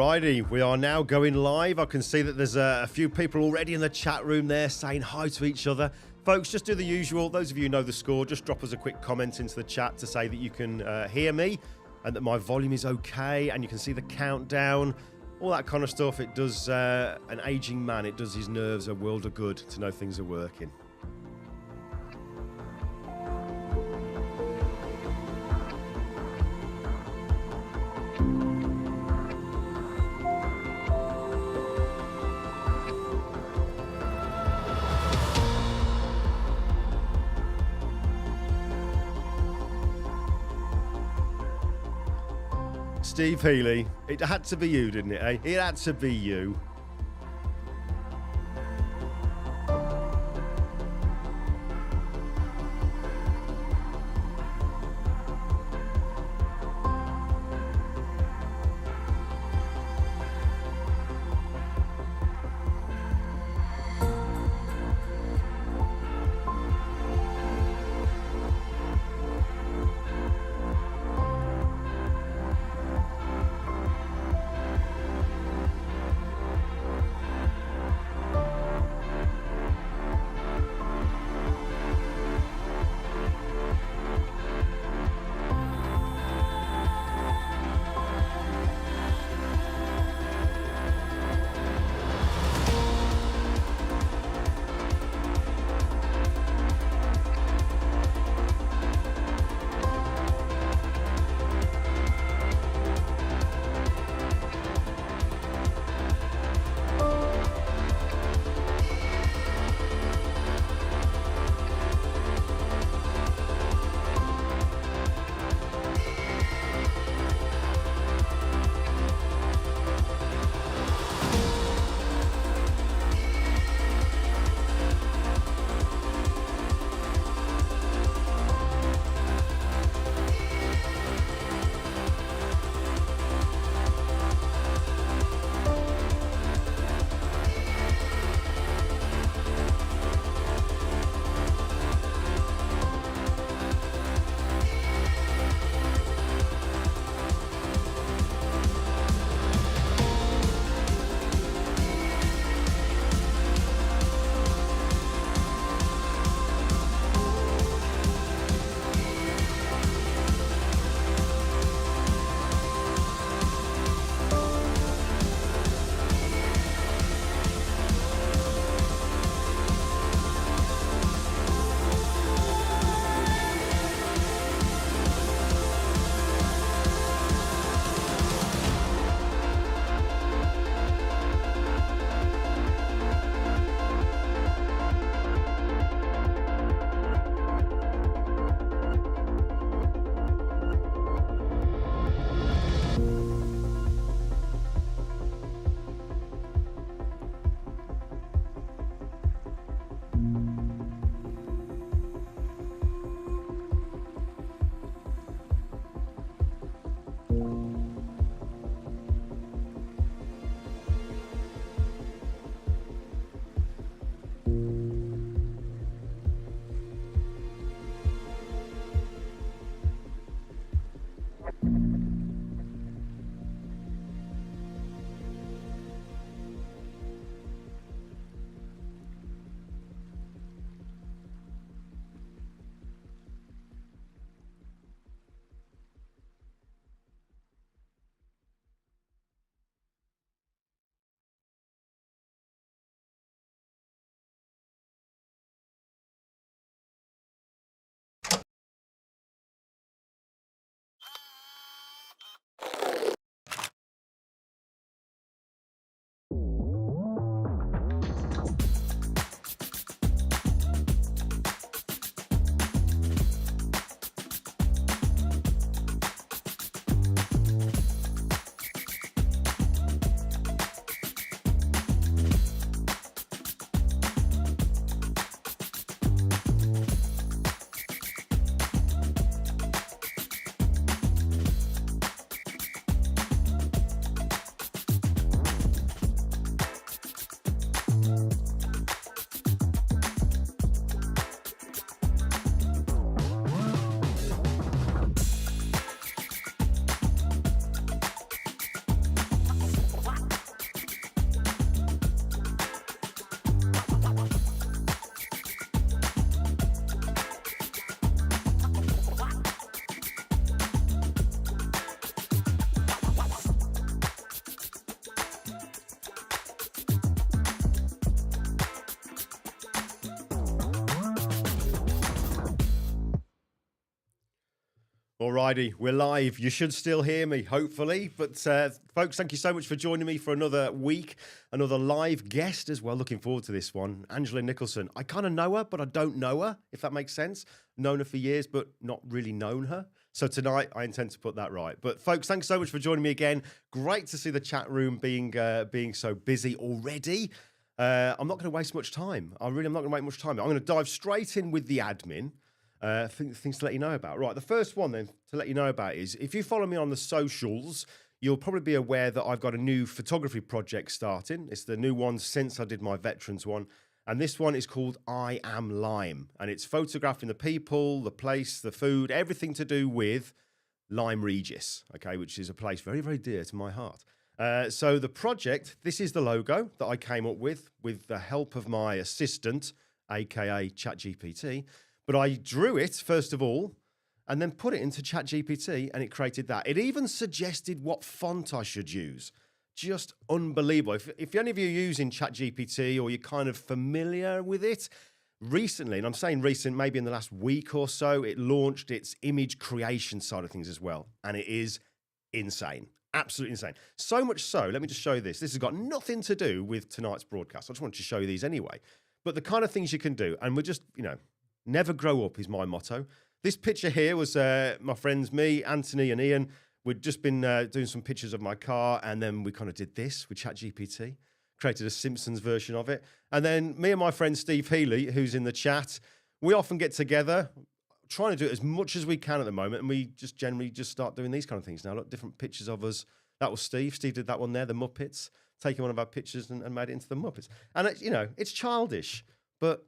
Alrighty, we are now going live. I can see that there's a few people already in the chat room there saying hi to each other. Folks, just do the usual. Those of you who know the score, just drop us a quick comment into the chat to say that you can hear me and that my volume is okay and you can see the countdown, all that kind of stuff. It does an aging man, it does his nerves a world of good to know things are working. Steve Healy, it had to be you, didn't it, eh? It had to be you. Alrighty, we're live. You should still hear me, hopefully. But folks, thank you so much for joining me for another week, another live guest as well. Looking forward to this one. Angela Nicholson. I kind of know her, but I don't know her, if that makes sense. Known her for years, but not really known her. So tonight, I intend to put that right. But folks, thanks so much for joining me again. Great to see the chat room being so busy already. I'm not going to waste much time. I'm not going to waste much time. I'm going to dive straight in with the admin. Things to let you know about. Right, the first one then to let you know about is if you follow me on the socials, you'll probably be aware that I've got a new photography project starting. It's the new one since I did my veterans one. And this one is called I Am Lyme. And it's photographing the people, the place, the food, everything to do with Lyme Regis, okay, which is a place very, very dear to my heart. So the project, this is the logo that I came up with the help of my assistant, aka ChatGPT. But I drew it, first of all, and then put it into ChatGPT, and it created that. It even suggested what font I should use. Just unbelievable. If any of you are using ChatGPT or you're kind of familiar with it, recently, and I'm saying recent, maybe in the last week or so, it launched its image creation side of things as well. And it is insane. Absolutely insane. So much so, let me just show you this. This has got nothing to do with tonight's broadcast. I just wanted to show you these anyway. But the kind of things you can do, and we're just, never grow up is my motto. This picture here was my friends, me, Anthony and Ian. We'd just been doing some pictures of my car, and then we kind of did this with ChatGPT, created a Simpsons version of it. And then me and my friend Steve Healy, who's in the chat, we often get together, trying to do it as much as we can at the moment, and we just generally just start doing these kind of things now. Look, different pictures of us. That was Steve. Steve did that one there, the Muppets, taking one of our pictures and made it into the Muppets. And, it's childish. But,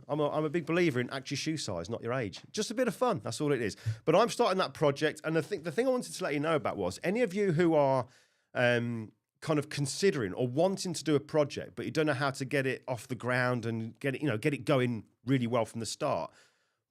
I'm a big believer in act your shoe size, not your age. Just a bit of fun. That's all it is. But I'm starting that project. And the thing I wanted to let you know about was any of you who are kind of considering or wanting to do a project, but you don't know how to get it off the ground and get it going really well from the start.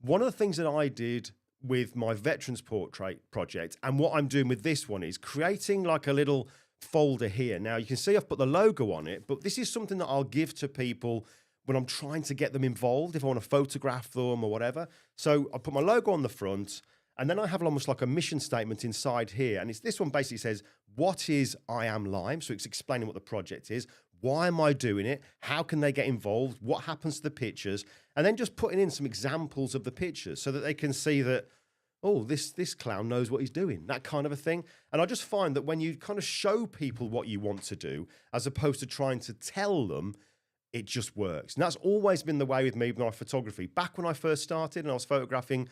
One of the things that I did with my veterans portrait project and what I'm doing with this one is creating like a little folder here. Now, you can see I've put the logo on it, but this is something that I'll give to people when I'm trying to get them involved, if I want to photograph them or whatever. So I put my logo on the front, and then I have almost like a mission statement inside here. And this one basically says, what is I Am Lyme? So it's explaining what the project is. Why am I doing it? How can they get involved? What happens to the pictures? And then just putting in some examples of the pictures so that they can see that, oh, this clown knows what he's doing, that kind of a thing. And I just find that when you kind of show people what you want to do, as opposed to trying to tell them, it just works. And that's always been the way with me with my photography. Back when I first started and I was photographing,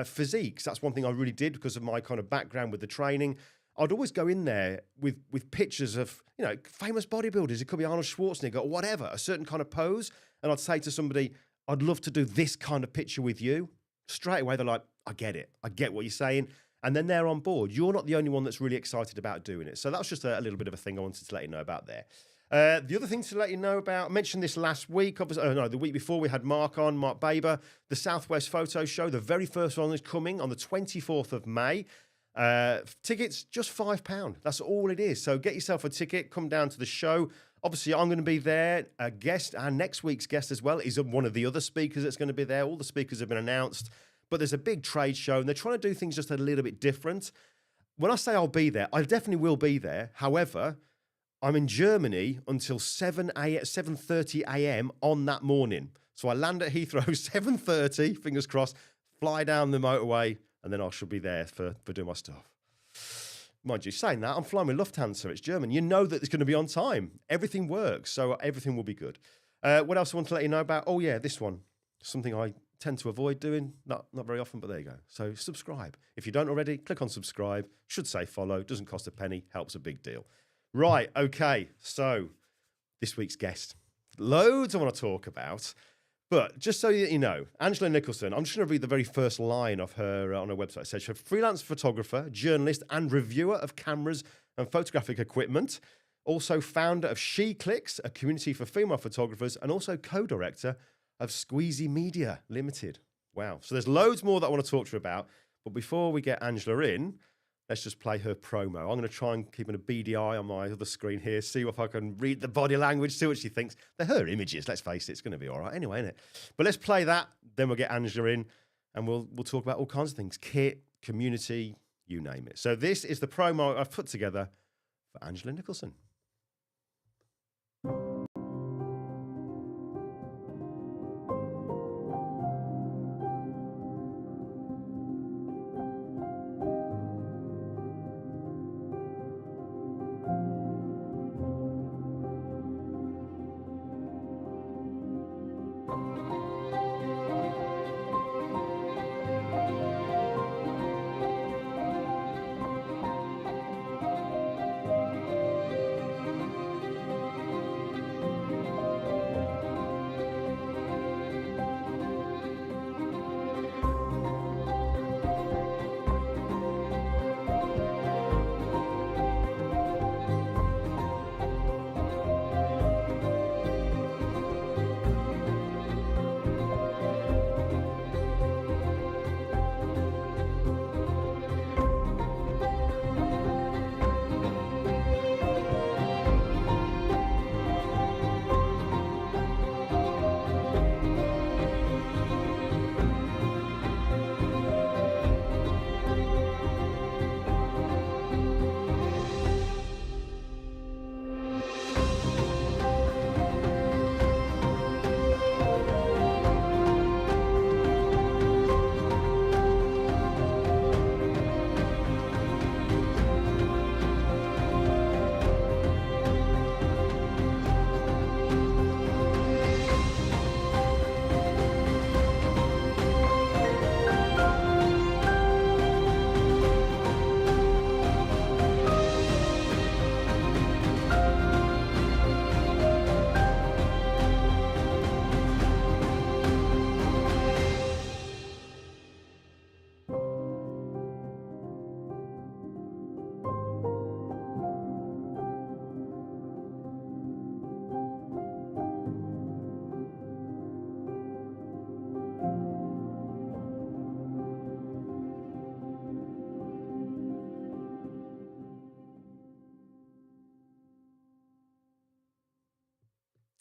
physiques, that's one thing I really did because of my kind of background with the training. I'd always go in there with pictures of, famous bodybuilders. It could be Arnold Schwarzenegger or whatever, a certain kind of pose. And I'd say to somebody, I'd love to do this kind of picture with you. Straight away, they're like, I get it. I get what you're saying. And then they're on board. You're not the only one that's really excited about doing it. So that's just a little bit of a thing I wanted to let you know about there. The other thing to let you know about, I mentioned this last week, the week before we had Mark Baber, the Southwest Photo Show. The very first one is coming on the 24th of May. Tickets, just £5. That's all it is. So get yourself a ticket, come down to the show. Obviously, I'm going to be there. A guest, our next week's guest as well, is one of the other speakers that's going to be there. All the speakers have been announced. But there's a big trade show, and they're trying to do things just a little bit different. When I say I'll be there, I definitely will be there. However, I'm in Germany until 7:30 a.m. on that morning. So I land at Heathrow 7:30, fingers crossed, fly down the motorway, and then I should be there for doing my stuff. Mind you, saying that, I'm flying with Lufthansa. It's German. You know that it's going to be on time. Everything works, so everything will be good. What else I want to let you know about? Oh, yeah, this one. Something I tend to avoid doing. Not very often, but there you go. So subscribe. If you don't already, click on subscribe. Should say follow. Doesn't cost a penny. Helps a big deal. Right, okay, so this week's guest. Loads I want to talk about, but just so you know, Angela Nicholson, I'm just going to read the very first line of her on her website. It says she's a freelance photographer, journalist, and reviewer of cameras and photographic equipment. Also founder of SheClicks, a community for female photographers, and also co-director of Squeezy Media Limited. Wow, so there's loads more that I want to talk to her about, but before we get Angela in, let's just play her promo. I'm going to try and keep a beady eye on my other screen here, see if I can read the body language, see what she thinks. They're her images, let's face it. It's going to be all right anyway, isn't it? But let's play that, then we'll get Angela in, and we'll talk about all kinds of things. Kit, community, you name it. So this is the promo I've put together for Angela Nicholson.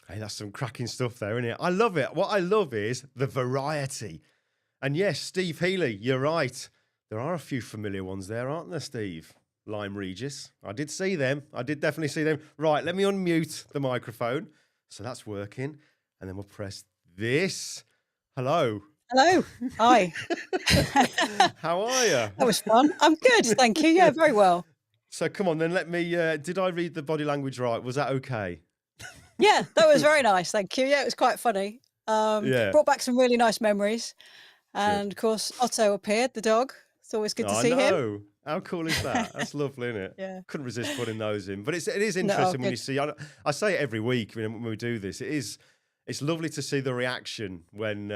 Hey, that's some cracking stuff there, isn't it? I love it. What I love is the variety. And yes, Steve Healy, you're right. There are a few familiar ones there, aren't there, Steve? Lyme Regis. I did see them. I did definitely see them. Right, let me unmute the microphone. So that's working. And then we'll press this. Hello. Hello. Hi. How are you? That was fun. I'm good, thank you. Yeah, very well. So come on, then let me, did I read the body language right? Was that okay? Yeah, that was very nice, thank you. Yeah, it was quite funny. Yeah. Brought back some really nice memories. And of course, Otto appeared, the dog. It's always good to see him. How cool is that? That's lovely, isn't it? Yeah. Couldn't resist putting those in. But it is interesting when you see, I say it every week when we do this, it's lovely to see the reaction when,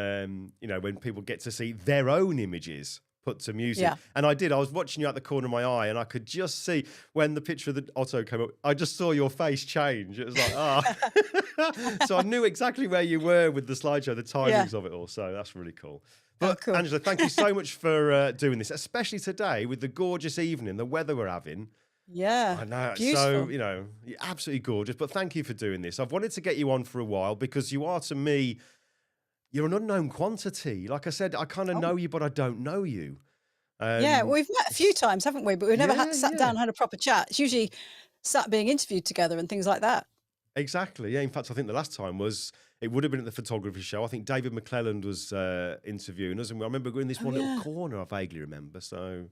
when people get to see their own images put to music. Yeah. And I was watching you at the corner of my eye and I could just see when the picture of the Otto came up, I just saw your face change. It was like, So I knew exactly where you were with the slideshow, the timings of it all. So that's really cool. But cool. Angela, thank you so much for doing this, especially today with the gorgeous evening, the weather we're having. Yeah. I know. Beautiful. So, you're absolutely gorgeous. But thank you for doing this. I've wanted to get you on for a while because you are, to me, you're an unknown quantity. Like I said, I kind of know you, but I don't know you. Yeah, we've met a few times, haven't we? But we've never sat down and had a proper chat. It's usually sat being interviewed together and things like that. Exactly. Yeah. In fact, I think the last time it would have been at the photography show. I think David McClelland was interviewing us, and I remember in this one little corner. I vaguely remember. So,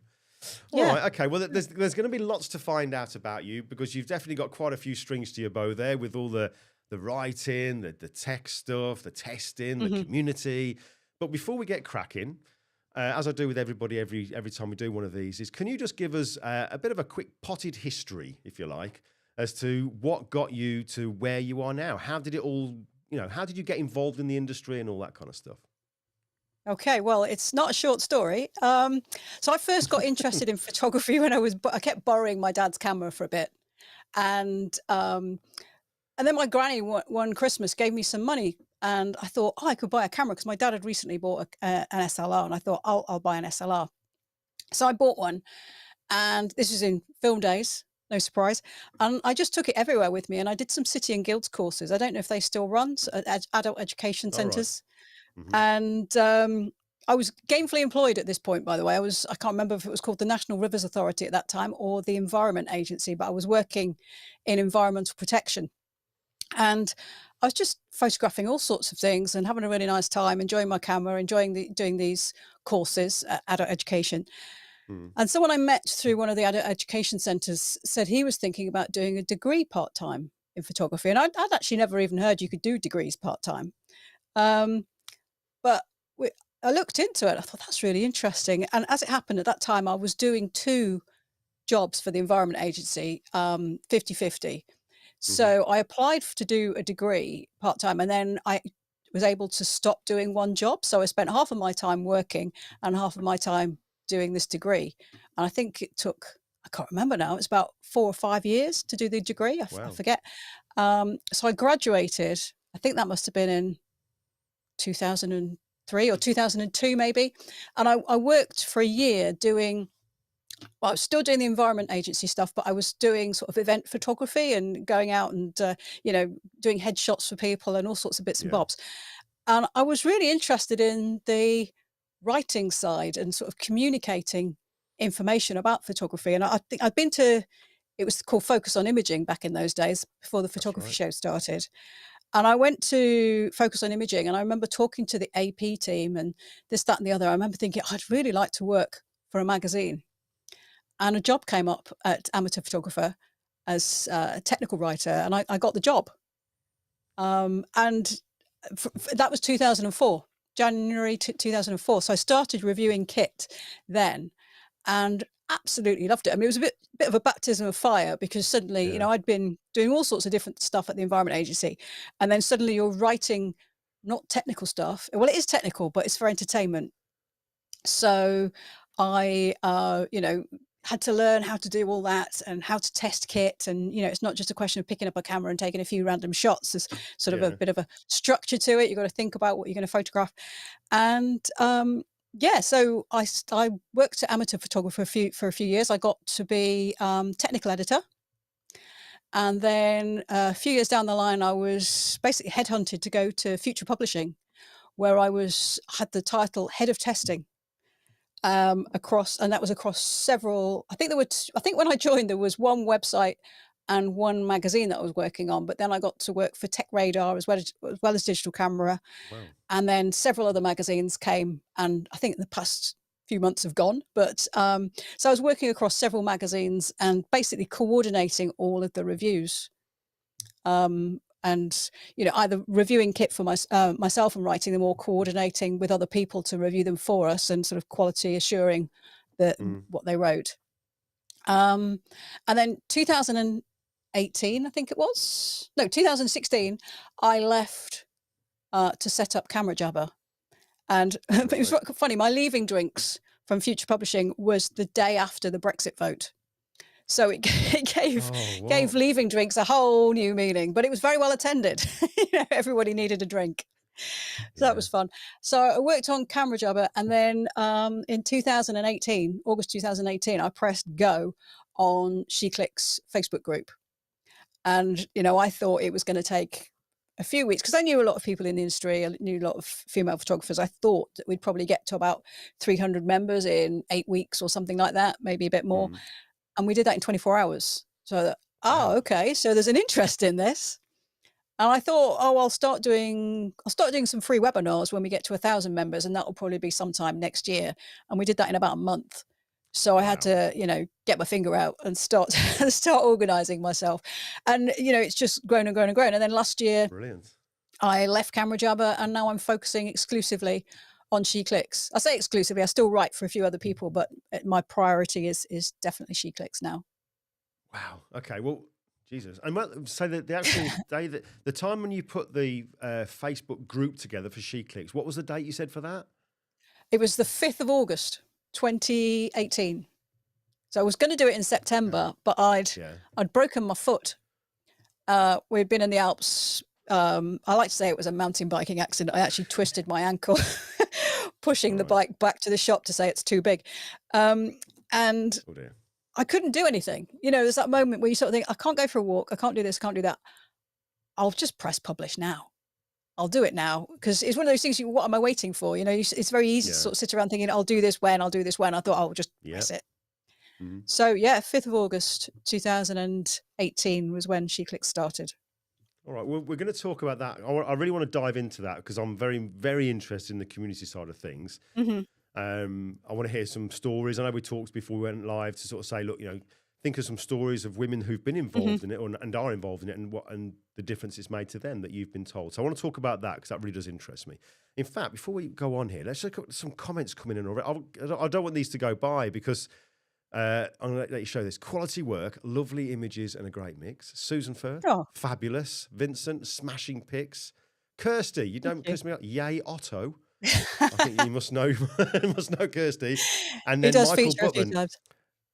all right, okay. Well, there's going to be lots to find out about you because you've definitely got quite a few strings to your bow there with all the writing, the tech stuff, the testing, the community. But before we get cracking, as I do with everybody every time we do one of these, can you just give us a bit of a quick potted history, if you like, as to what got you to where you are now? How did it all, how did you get involved in the industry and all that kind of stuff? Okay, well, it's not a short story. So I first got interested in photography when I kept borrowing my dad's camera for a bit. And then my granny one Christmas gave me some money and I thought, I could buy a camera because my dad had recently bought an SLR and I thought, I'll buy an SLR. So I bought one and this was in film days. No surprise. And I just took it everywhere with me and I did some city and guilds courses. I don't know if they still run, adult education centres. Right. And I was gainfully employed at this point, by the way. I can't remember if it was called the National Rivers Authority at that time or the Environment Agency, but I was working in environmental protection. And I was just photographing all sorts of things and having a really nice time, enjoying my camera, doing these courses, adult education. Mm. And someone I met through one of the adult education centres said he was thinking about doing a degree part-time in photography. And I'd actually never even heard you could do degrees part-time. But I looked into it. I thought, that's really interesting. And as it happened at that time, I was doing 2 jobs for the Environment Agency, 50-50. So I applied to do a degree part-time, and then I was able to stop doing one job. So I spent half of my time working and half of my time doing this degree. And I think it took, I can't remember now, it's about 4 or 5 years to do the degree. I Wow. forget. So I graduated, I think that must have been in 2003 or 2002 maybe. And I worked for a year doing, well, I was still doing the Environment Agency stuff, but I was doing sort of event photography and going out and, doing headshots for people and all sorts of bits and Yeah. bobs. And I was really interested in the writing side and sort of communicating information about photography. And I think I'd been to, it was called Focus on Imaging back in those days before the photography right. show started. And I went to Focus on Imaging, and I remember talking to the AP team and this, that, and the other. I remember thinking, I'd really like to work for a magazine. And a job came up at Amateur Photographer as a technical writer, and I got the job. And that was 2004, January 2004. So I started reviewing kit then, and absolutely loved it. I mean, it was a bit of a baptism of fire, because suddenly, Yeah. I'd been doing all sorts of different stuff at the Environment Agency, and then suddenly you're writing not technical stuff. Well, it is technical, but it's for entertainment. So I, had to learn how to do all that and how to test kit. And, it's not just a question of picking up a camera and taking a few random shots. There's sort of a Yeah. bit of a structure to it. You've got to think about what you're going to photograph. And so I worked at Amateur Photographer for a few years. I had to be technical editor. And then a few years down the line, I was basically headhunted to go to Future Publishing, where I had the title Head of Testing. And that was across several, I think when I joined, there was one website and one magazine that I was working on, but then I got to work for Tech Radar as well as Digital Camera. Wow. And then several other magazines came, and I think the past few months have gone. But so I was working across several magazines and basically coordinating all of the reviews. And either reviewing kit for myself and writing them, or coordinating with other people to review them for us and sort of quality assuring what they wrote. And then 2018, I think it was, no, 2016, I left to set up Camera Jabber. And it was funny, my leaving drinks from Future Publishing was the day after the Brexit vote. So it gave leaving drinks a whole new meaning, but it was very well attended. Everybody needed a drink. So that was fun. So I worked on Camera Jabber, and then in 2018, August 2018, I pressed go on SheClicks Facebook group. And, I thought it was going to take a few weeks, because I knew a lot of people in the industry. I knew a lot of female photographers. I thought that we'd probably get to about 300 members in 8 weeks or something like that, maybe a bit more. And we did that in 24 hours. So, okay, so there's an interest in this. And I thought, I'll start doing some free webinars when we get to 1,000 members, and that will probably be sometime next year. And we did that in about a month. So I had to, get my finger out and start organizing myself. And, it's just grown and grown and grown. And then last year, Brilliant. I left Camera Jabber, and now I'm focusing exclusively on SheClicks. I say exclusively, I still write for a few other people, but my priority is definitely SheClicks now. Wow. Okay. Well, Jesus. And so the actual day, the time when you put the Facebook group together for SheClicks, what was the date you said for that? It was the 5th of August, 2018. So I was going to do it in September, but I'd broken my foot. We'd been in the Alps. I like to say it was a mountain biking accident. I actually twisted my ankle pushing the bike back to the shop to say it's too big. And I couldn't do anything. There's that moment where you sort of think, I can't go for a walk. I can't do this. I can't do that. I'll just press publish now. I'll do it now, because it's one of those things. What am I waiting for? You know, it's very easy to Yeah. sort of sit around thinking, I'll do this when, I'll do this when. I thought I'll just Yeah. press it. Mhm. So yeah, 5th of August 2018 was when SheClicks started. All right. Well, we're going to talk about that. I really want to dive into that because I'm very, very interested in the community side of things. Hmm. I want to hear some stories. I know we talked before we went live to sort of say, look, think of some stories of women who've been involved in it and are involved in it, and the difference it's made to them that you've been told. So I want to talk about that because that really does interest me. In fact, before we go on here, let's look at some comments coming in already. I don't want these to go by because I'm going to let you show this. Quality work, lovely images and a great mix. Susan Firth, Oh, fabulous. Vincent, smashing pics. Kirsty, you don't piss me off. 𝐲𝐻𝐿. I think you must know Kirsty. And he then does Michael feature a few Butland. times.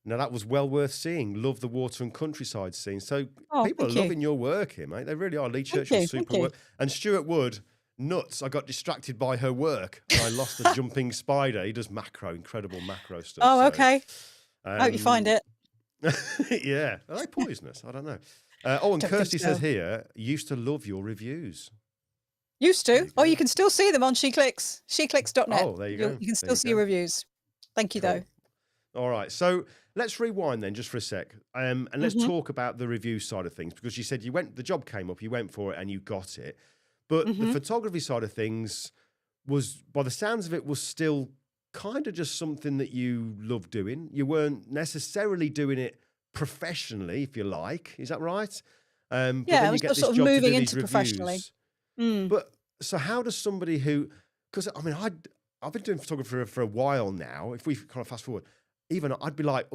Now that was well worth seeing. Love the water and countryside scene. So Oh, people are thank you. loving your work here, mate. They really are. Lee Thank Churchill, you. super Thank you. work. And Stuart Wood, nuts. I got distracted by her work and I lost the jumping spider. He does incredible macro stuff. Oh, So, okay. Hope you find it. yeah. Are they poisonous? I don't know. And Don't think Kirsty says so. here, used to love your reviews. Used There to. you Oh, go. you can still see them on SheClicks. SheClicks.net. Oh, there you go. You can There still you see go. reviews. Thank you, though. Cool. All right. So let's rewind then just for a sec. And let's Hmm. talk about the review side of things, because you said the job came up, you went for it and you got it. But the Hmm. photography side of things was, by the sounds of it, was still kind of just something that you loved doing. You weren't necessarily doing it professionally, if you like. Is that right? But Yeah, then I you was get this sort of job to moving do these into professionally. reviews. Mm. But so how does somebody who, because I mean, I've been doing photography for a while now. If we kind of fast forward, even I'd be like,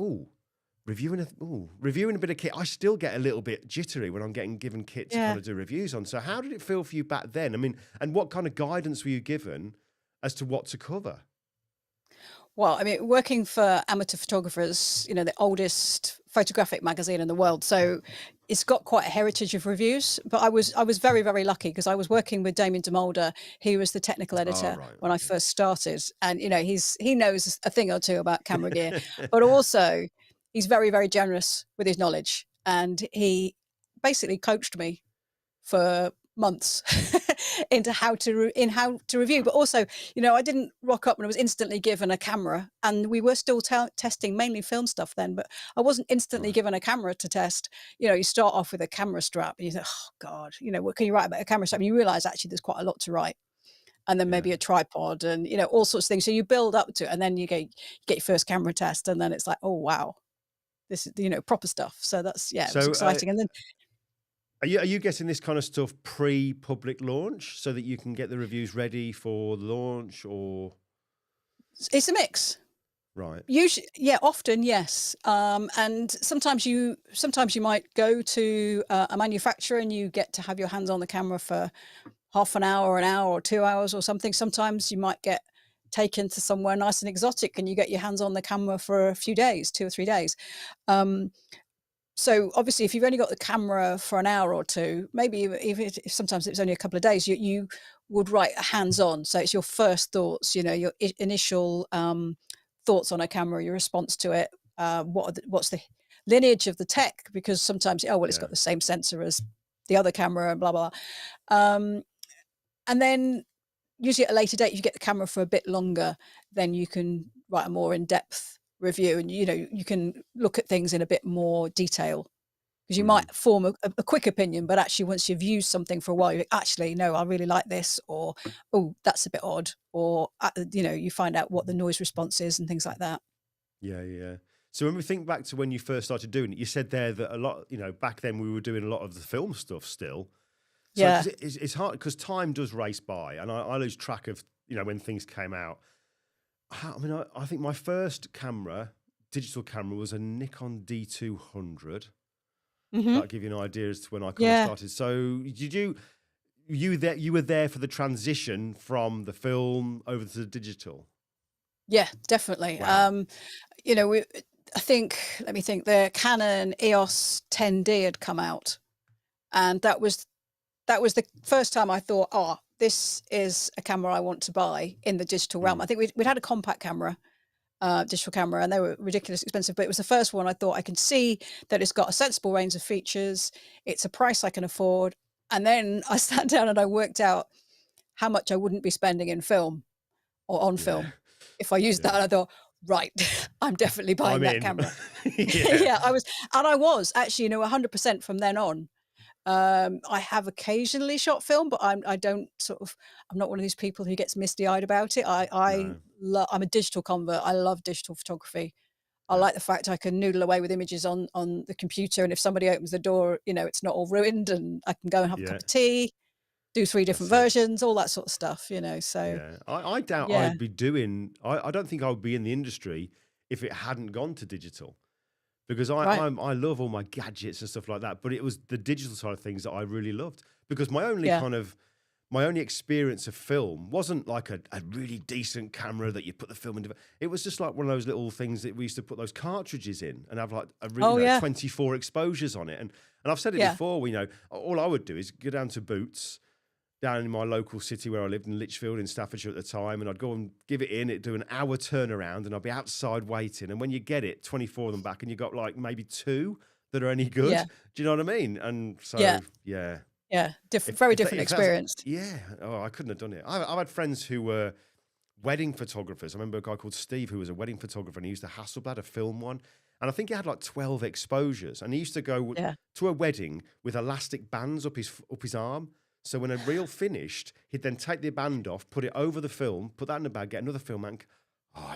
reviewing a bit of kit. I still get a little bit jittery when I'm getting given kit to Yeah. kind of do reviews on. So how did it feel for you back then? I mean, and what kind of guidance were you given as to what to cover? Well, I mean, working for amateur photographers, the oldest photographic magazine in the world, so it's got quite a heritage of reviews. But I was very, very lucky because I was working with Damien DeMolder. He was the technical Oh, editor right. when I first started, and he knows a thing or two about camera gear, but also he's very, very generous with his knowledge, and he basically coached me for months into how to review. But also, I didn't rock up and I was instantly given a camera, and we were still testing mainly film stuff then, but I wasn't instantly Right. given a camera to test. You start off with a camera strap and you think, oh God, what can you write about a camera strap? And you realize actually there's quite a lot to write. And then Yeah. maybe a tripod and, all sorts of things. So you build up to it, and then you get your first camera test, and then it's like, oh wow, this is, proper stuff. So that's, it was So exciting. And then are you getting this kind of stuff pre-public launch so that you can get the reviews ready for the launch, or it's a mix. right? Usually, yeah, often, yes. And sometimes you might go to a manufacturer and you get to have your hands on the camera for half an hour, or 2 hours or something. Sometimes you might get taken to somewhere nice and exotic and you get your hands on the camera for a few days, 2 or 3 days. So obviously, if you've only got the camera for an hour or two, maybe even if sometimes it's only a couple of days, you would write hands-on. So it's your first thoughts, your initial thoughts on a camera, your response to it. What's the lineage of the tech? Because sometimes, it's Yeah. got the same sensor as the other camera, and blah blah. And then usually at a later date, if you get the camera for a bit longer, then you can write a more in-depth review, and you can look at things in a bit more detail, because you might form a quick opinion, but actually once you've used something for a while, you think, actually no, I really like this, or oh, that's a bit odd, or you find out what the noise response is and things like that. Yeah. So when we think back to when you first started doing it, you said there that a lot, back then we were doing a lot of the film stuff still. So Yeah. 'cause it's hard because time does race by, and I lose track of when things came out. I think my first digital camera, was a Nikon D200. Hmm. That'll give you an idea as to when I kind of Yeah. started. So did you were there for the transition from the film over to the digital? Yeah, definitely. Wow. I think, let me think, the Canon EOS 10D had come out, and that was the first time I thought, oh, this is a camera I want to buy in the digital realm. I think we'd had a compact camera, digital camera, and they were ridiculously expensive, but it was the first one I thought I can see that it's got a sensible range of features. It's a price I can afford. And then I sat down and I worked out how much I wouldn't be spending in film or on Yeah. film if I used that. Yeah. And I thought, right, I'm definitely buying I'm that in. camera. Yeah. Yeah, I was actually, 100% from then on. I have occasionally shot film, but I don't I'm not one of these people who gets misty-eyed about it. No. I'm a digital convert. I love digital photography. I Yeah. like the fact I can noodle away with images on the computer, and if somebody opens the door, it's not all ruined, and I can go and have a cup Yeah. of tea, do 3 different That's it. versions, all that sort of stuff, so Yeah. I doubt yeah. I'd be doing. I don't think I would be in the industry if it hadn't gone to digital. Because Right. I love all my gadgets and stuff like that, but it was the digital side of things that I really loved. Because Yeah. my only experience of film wasn't like a really decent camera that you put the film into. It was just like one of those little things that we used to put those cartridges in and have like a Oh, really yeah. 24 exposures on it. And I've said it Yeah. before, all I would do is go down to Boots down in my local city where I lived in Lichfield in Staffordshire at the time, and I'd go and give it in, it'd do an hour turnaround, and I'd be outside waiting. And when you get it, 24 of them back, and you got like maybe 2 that are any good. Yeah. Do you know what I mean? And so, Yeah. yeah. Yeah. Very different If that's- experience. yeah. Oh, I couldn't have done it. I've had friends who were wedding photographers. I remember a guy called Steve who was a wedding photographer, and he used to Hasselblad, a film one. And I think he had like 12 exposures, and he used to go Yeah. to a wedding with elastic bands up his arm. So when a reel finished, he'd then take the band off, put it over the film, put that in the bag, get another film, and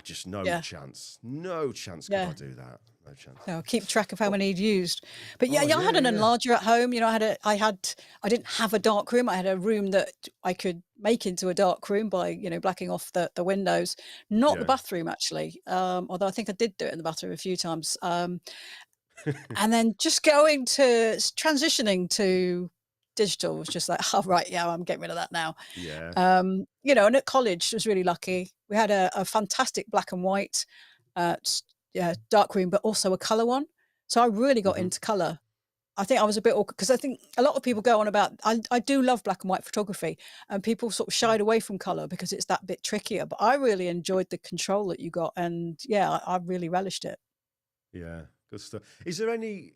just no Yeah. chance. No chance could Yeah. I do that. No chance. No, keep track of how many he'd used. But Oh, I had an yeah. enlarger at home. I didn't have a dark room. I had a room that I could make into a dark room by, blacking off the windows. Not the Yeah. bathroom, actually. Although I think I did do it in the bathroom a few times. And then just transitioning to digital was just like, oh, right, yeah, I'm getting rid of that now. Yeah. And at college, I was really lucky. We had a fantastic black and white dark room, but also a color one. So I really got Mhm. into color. I think I was a bit awkward because I think a lot of people go on about, I do love black and white photography, and people sort of shied away from color because it's that bit trickier. But I really enjoyed the control that you got. And yeah, I really relished it. Yeah. Good stuff. Is there any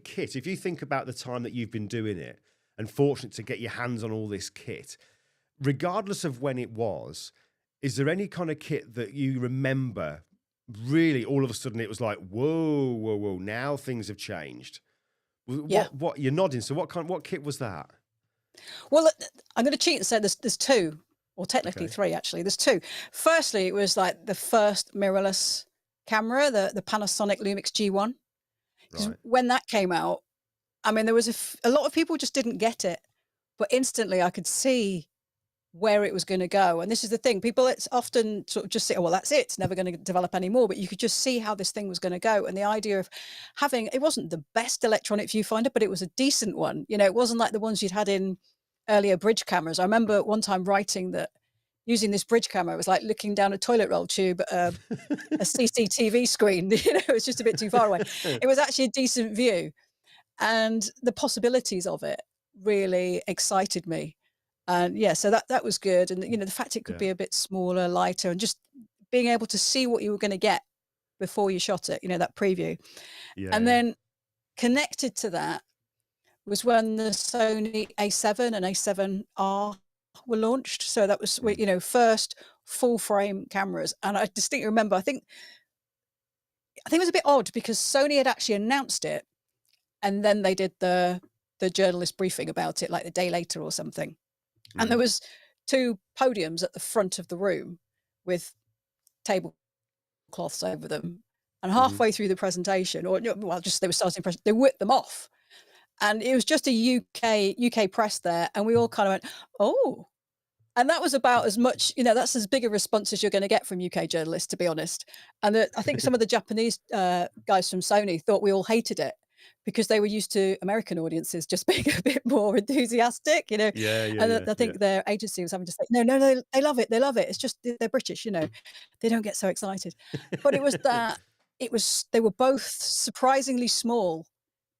kit, if you think about the time that you've been doing it and fortunate to get your hands on all this kit, regardless of when it was, is there any kind of kit that you remember really all of a sudden it was like, whoa, now things have changed? Yeah. What you're nodding. So what kit was that? Well, I'm going to cheat and say there's 2, or technically Okay. 3, actually. There's 2. Firstly, it was like the first mirrorless camera, the Panasonic Lumix G1. Because Right. when that came out, I mean, there was a lot of people just didn't get it, but instantly I could see where it was going to go. And this is the thing, people, it's often sort of just say, oh, well, that's it. It's never going to develop anymore. But you could just see how this thing was going to go. And the idea of it wasn't the best electronic viewfinder, but it was a decent one. It wasn't like the ones you'd had in earlier bridge cameras. I remember one time writing that using this bridge camera was like looking down a toilet roll tube at a CCTV screen. It was just a bit too far away. It was actually a decent view. And the possibilities of it really excited me. And yeah, so that was good. And the fact it could Yeah. be a bit smaller, lighter, and just being able to see what you were going to get before you shot it, that preview. Yeah. And then connected to that was when the Sony A7 and A7R were launched. So that was, first full frame cameras. And I distinctly remember, I think it was a bit odd because Sony had actually announced it, and then they did the journalist briefing about it like the day later or something. And there was 2 podiums at the front of the room with tablecloths over them. And halfway through the presentation, or well, just they were starting they whipped them off. And it was just a UK press there, and we all kind of went, oh. And that was about as much, that's as big a response as you're going to get from UK journalists, to be honest. And I think some of the Japanese guys from Sony thought we all hated it because they were used to American audiences just being a bit more enthusiastic, Yeah. And I think their agency was having to say, no, they love it. They love it. It's just they're British, they don't get so excited. But it was that they were both surprisingly small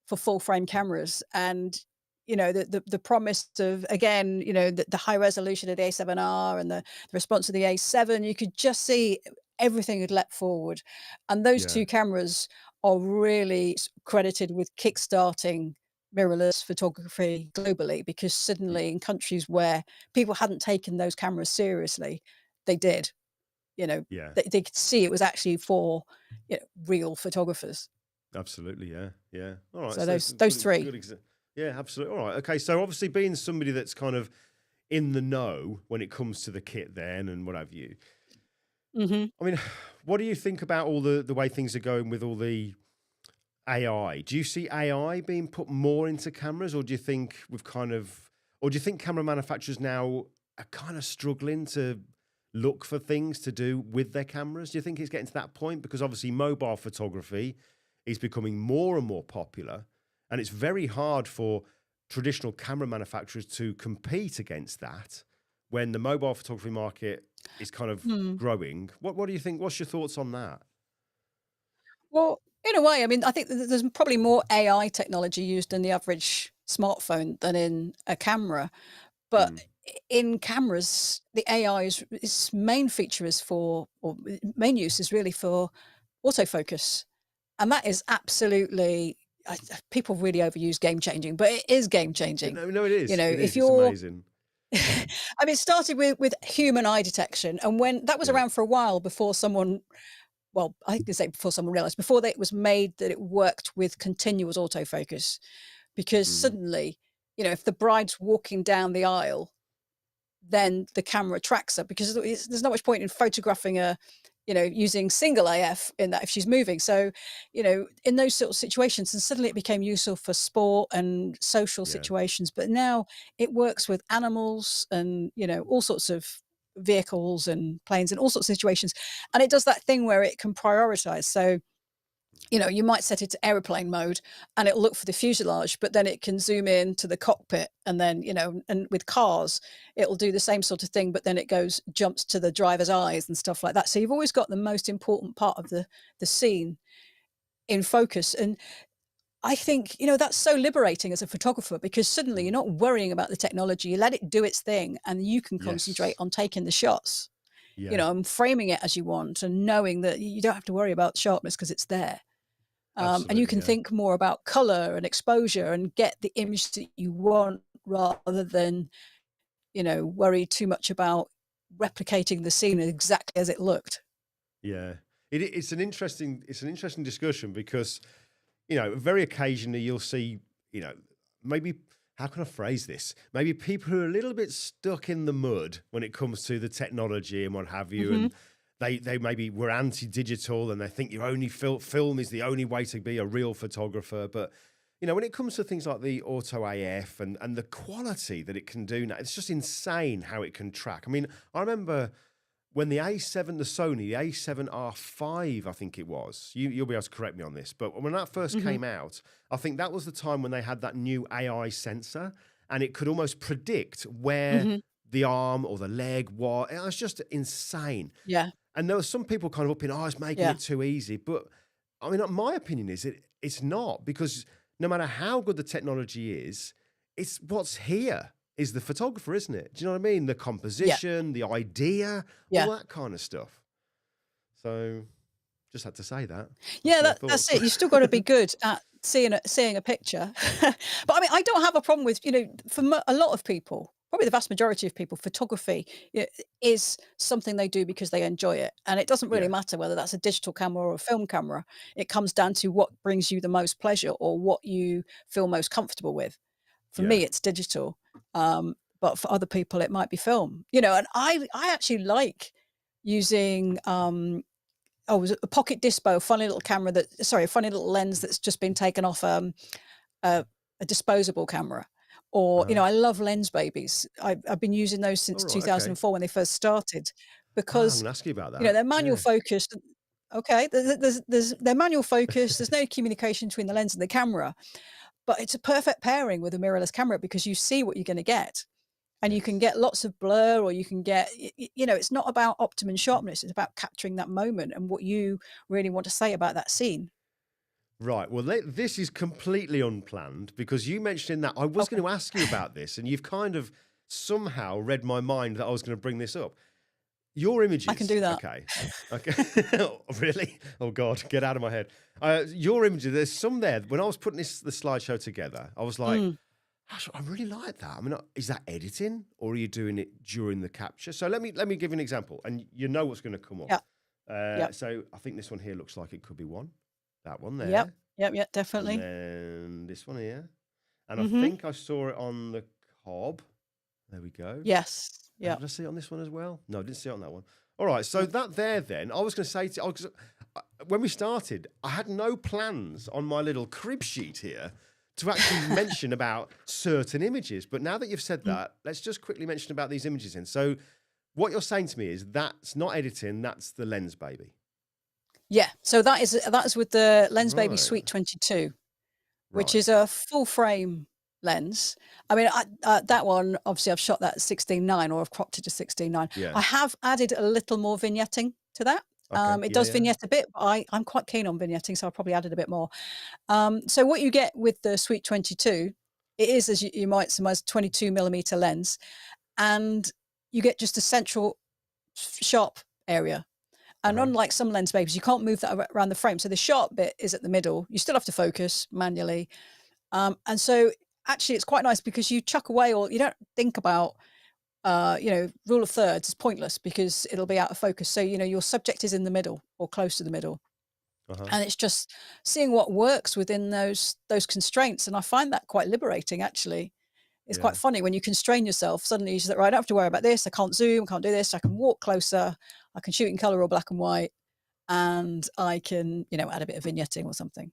for full frame cameras, and the promise of, again, the high resolution of the A7R and the response of the A7, you could just see everything had leapt forward. And those Yeah. 2 cameras are really credited with kickstarting mirrorless photography globally, because suddenly in countries where people hadn't taken those cameras seriously, they did. You know, Yeah. they could see it was actually for, real photographers. Absolutely, yeah, yeah. All right, So so it's a those three. good yeah, absolutely. All right, okay. So obviously, being somebody that's kind of in the know when it comes to the kit, then and what have you. Hmm. I mean, what do you think about all the way things are going with all the AI? Do you see AI being put more into cameras, or do you think or do you think camera manufacturers now are kind of struggling to look for things to do with their cameras? Do you think it's getting to that point? Because obviously, mobile photography is becoming more and more popular, and it's very hard for traditional camera manufacturers to compete against that when the mobile photography market is kind of growing. What do you think? What's your thoughts on that? Well, in a way, I mean, I think there's probably more AI technology used in the average smartphone than in a camera. But Mm. in cameras, the AI is its main feature is for, or main use is really for autofocus. And that is absolutely, people really overuse game changing, but it is game changing. No, no, it You is. know, It if is. It's you're, amazing. I mean, it started with human eye detection. And when that was Yeah. around for a while before someone, well, I can say before someone realized, before it was made that it worked with continuous autofocus, because Mm. suddenly, if the bride's walking down the aisle, then the camera tracks her, because there's not much point in photographing her, using single AF in that if she's moving. So, in those sort of situations, and suddenly it became useful for sport and social Yeah. situations. But now it works with animals and, all sorts of vehicles and planes and all sorts of situations. And it does that thing where it can prioritize. So, you might set it to aeroplane mode and it'll look for the fuselage, but then it can zoom in to the cockpit. And then, and with cars, it'll do the same sort of thing, but then it jumps to the driver's eyes and stuff like that. So you've always got the most important part of the scene in focus. And I think, that's so liberating as a photographer, because suddenly you're Mm. not worrying about the technology. You let it do its thing and you can concentrate Yes. on taking the shots, Yeah. and framing it as you want, and knowing that you don't have to worry about sharpness because it's there. And you Absolutely. can Yeah. think more about color and exposure and get the image that you want, rather than, worry too much about replicating the scene exactly as it looked. Yeah. It's an interesting discussion because very occasionally you'll see maybe, how can I phrase this? Maybe people who are a little bit stuck in the mud when it comes to the technology and what have you, Hmm. and they maybe were anti-digital and they think your only film is the only way to be a real photographer. But when it comes to things like the auto AF and the quality that it can do now, it's just insane how it can track. I mean, I remember when the A7, the Sony, the A7R5, I think it was. You'll be able to correct me on this, but when that first Hmm. came out, I think that was the time when they had that new AI sensor, and it could almost predict where Hmm. the arm or the leg was. It was just insane. Yeah. And there were some people kind of up in, oh, it's making Yeah. it too easy. But I mean, my opinion is it's not, because no matter how good the technology is, it's what's here is the photographer, isn't it? Do you know what I mean? The Yeah. composition, the idea, all Yeah. that kind of stuff. So just had to say that. That's Yeah, my that's thoughts. it. You still got to be good at seeing a picture. But I mean, I don't have a problem with, for a lot of people, probably the vast majority of people, photography, is something they do because they enjoy it. And it doesn't really Yeah, matter whether that's a digital camera or a film camera. It comes down to what brings you the most pleasure or what you feel most comfortable with. For yeah. me, it's digital. But for other people, it might be film. And I actually like using was it a pocket dispo, a funny little camera a funny little lens that's just been taken off a, a disposable camera. Or, Uh-huh. I love lens babies. I've been using those All since right, okay. 2004 when they first started, I'm because, going to ask you about that. they're manual Yeah. focused. Okay, they're manual focused. There's no communication between the lens and the camera, but it's a perfect pairing with a mirrorless camera, because you see what you're going to get. And you can Yes. get lots of blur, or you can get, it's not about optimum sharpness. It's about capturing that moment and what you really want to say about that scene. Right. Well, this is completely unplanned because you mentioned that. I was going Okay. to ask you about this, and you've kind of somehow read my mind that I was going to bring this up. Your images. I can do that. Okay. Okay. Really? Oh God, get out of my head. Your images. There's some there. When I was putting the slideshow together, I was like, "Gosh, I really like that." I mean, is that editing, or are you doing it during the capture? So let me give you an example, and you know what's going to come up. Yeah. So I think this one here looks like it could be one. That one there. Yep. Definitely. And this one here, and I think I saw it on the cob. There we go. Yes. Yeah. Did I see it on this one as well? No, I didn't see it on that one. All right, so that there then, I was going to say, when we started, I had no plans on my little crib sheet here to actually mention about certain images. But now that you've said that, let's just quickly mention about these images then. So what you're saying to me is that's not editing, that's the Lens Baby. Yeah, so that is with the Lens Baby Suite 22, which is a full frame lens. I mean, that one, obviously I've shot that at 16:9, or I've cropped it to 16:9. Yeah. I have added a little more vignetting to that. It does vignette a bit, but I'm quite keen on vignetting, so I probably added a bit more. So what you get with the Suite 22, it is, as you might surmise, 22mm lens, and you get just a central sharp area. And unlike some Lens Babies, you can't move that around the frame. So the sharp bit is at the middle. You still have to focus manually. And so actually it's quite nice because you chuck away, or you don't think about, rule of thirds is pointless because it'll be out of focus. So, your subject is in the middle or close to the middle. And it's just seeing what works within those constraints. And I find that quite liberating, actually. It's quite funny when you constrain yourself. Suddenly you just, right, I don't have to worry about this. I can't zoom, I can't do this. I can walk closer. I can shoot in color or black and white. And I can, add a bit of vignetting or something.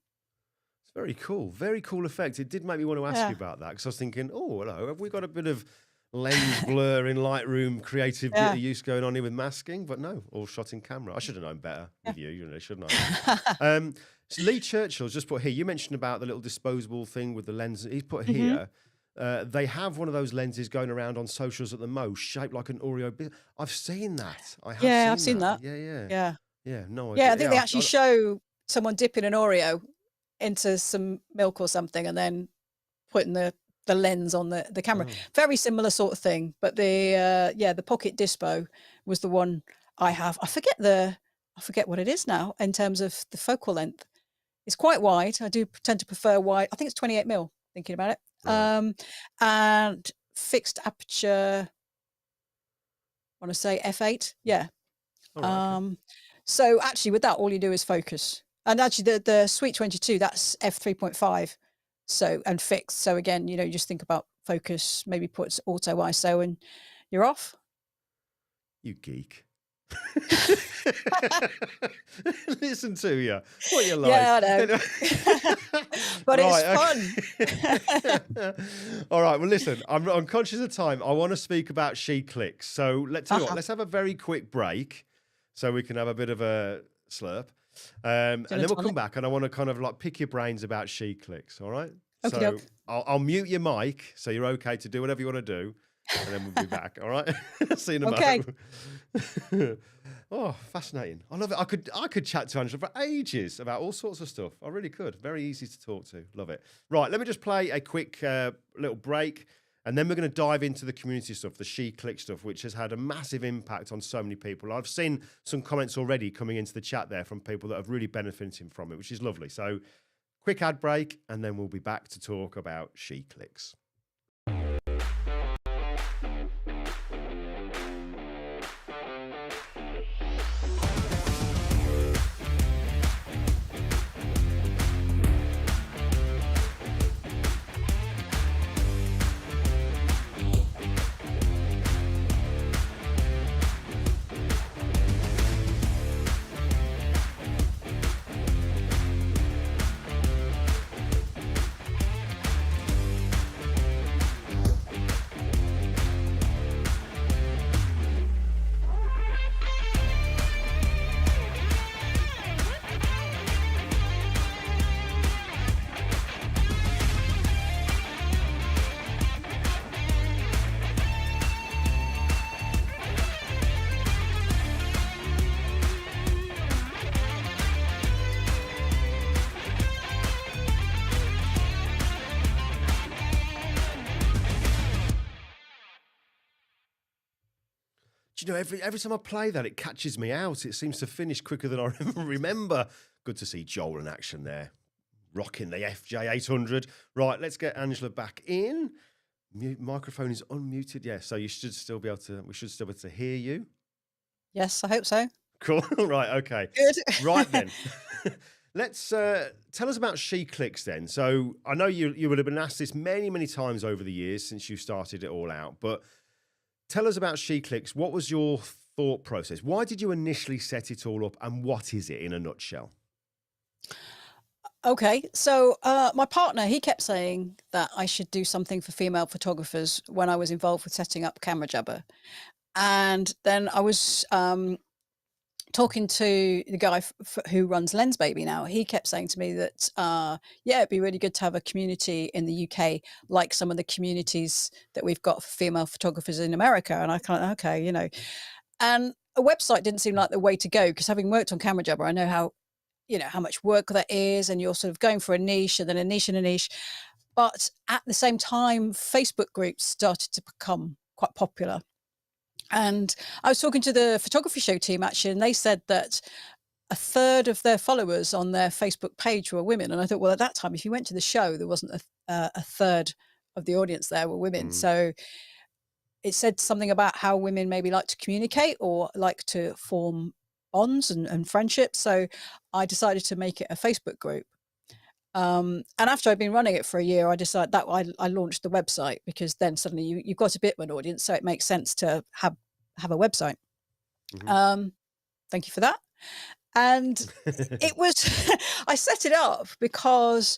It's very cool. Very cool effect. It did make me want to ask you about that, because I was thinking, oh, hello, have we got a bit of lens blur in Lightroom, creative bit of use going on here with masking? But no, all shot in camera. I should have known better with you, shouldn't I? So Lee Churchill's just put here, you mentioned about the little disposable thing with the lens. He's put here, they have one of those lenses going around on socials at the most, shaped like an Oreo. I've seen that. I've seen that. Yeah, no idea. Yeah, I think they actually show someone dipping an Oreo into some milk or something and then putting the lens on the camera. Very similar sort of thing. But the Pocket Dispo was the one I have. I forget what it is now in terms of the focal length. It's quite wide. I do tend to prefer wide. I think it's 28mm, thinking about it. And fixed aperture, I want to say f8. Yeah. So actually with that, all you do is focus. And actually the Suite 22, that's f3.5. So, and fixed. So again, you just think about focus, maybe put auto ISO and you're off. You geek. Listen to you. What you like. Yeah, I know. But it's fun. All right. Well, listen, I'm conscious of time. I want to speak about SheClicks. So let's have a very quick break so we can have a bit of a slurp. And then we'll come back and I want to kind of like pick your brains about SheClicks. All right. Okay, So I'll mute your mic so you're okay to do whatever you want to do. And then we'll be back. All right. See you in a moment. Oh, fascinating. I love it. I could chat to Angela for ages about all sorts of stuff. I really could. Very easy to talk to. Love it. Right. Let me just play a quick little break. And then we're going to dive into the community stuff, the SheClicks stuff, which has had a massive impact on so many people. I've seen some comments already coming into the chat there from people that have really benefited from it, which is lovely. So quick ad break, and then we'll be back to talk about SheClicks. Do you know, every time I play that, it catches me out. It seems to finish quicker than I remember. Good to see Joel in action there, rocking the FJ800. Right, let's get Angela back in. Microphone is unmuted. Yeah, so you should still be able to. We should still be able to hear you. Yes, I hope so. Cool. Right. Okay. Good. Right then. Let's tell us about SheClicks then. So I know you would have been asked this many times over the years since you started it all out, but tell us about SheClicks. What was your thought process? Why did you initially set it all up, and what is it in a nutshell? Okay, so my partner, he kept saying that I should do something for female photographers when I was involved with setting up Camera Jabber. And then I was talking to the guy who runs Lens Baby now. He kept saying to me that, yeah, it'd be really good to have a community in the UK, like some of the communities that we've got for female photographers in America. And I kind of, okay, you know, and a website didn't seem like the way to go, because having worked on Camera Jabber, I know how, you know, how much work that is, and you're sort of going for a niche and then a niche and a niche. But at the same time, Facebook groups started to become quite popular. And I was talking to the photography show team actually, and they said that a third of their followers on their Facebook page were women. And I thought, well, at that time, if you went to the show, there wasn't a third of the audience there were women. So it said something about how women maybe like to communicate or like to form bonds and friendships. So I decided to make it a Facebook group. And after I'd been running it for a year, I decided that I launched the website, because then suddenly you've got a bit of an audience, so it makes sense to have a website. Thank you for that. And it was, I set it up because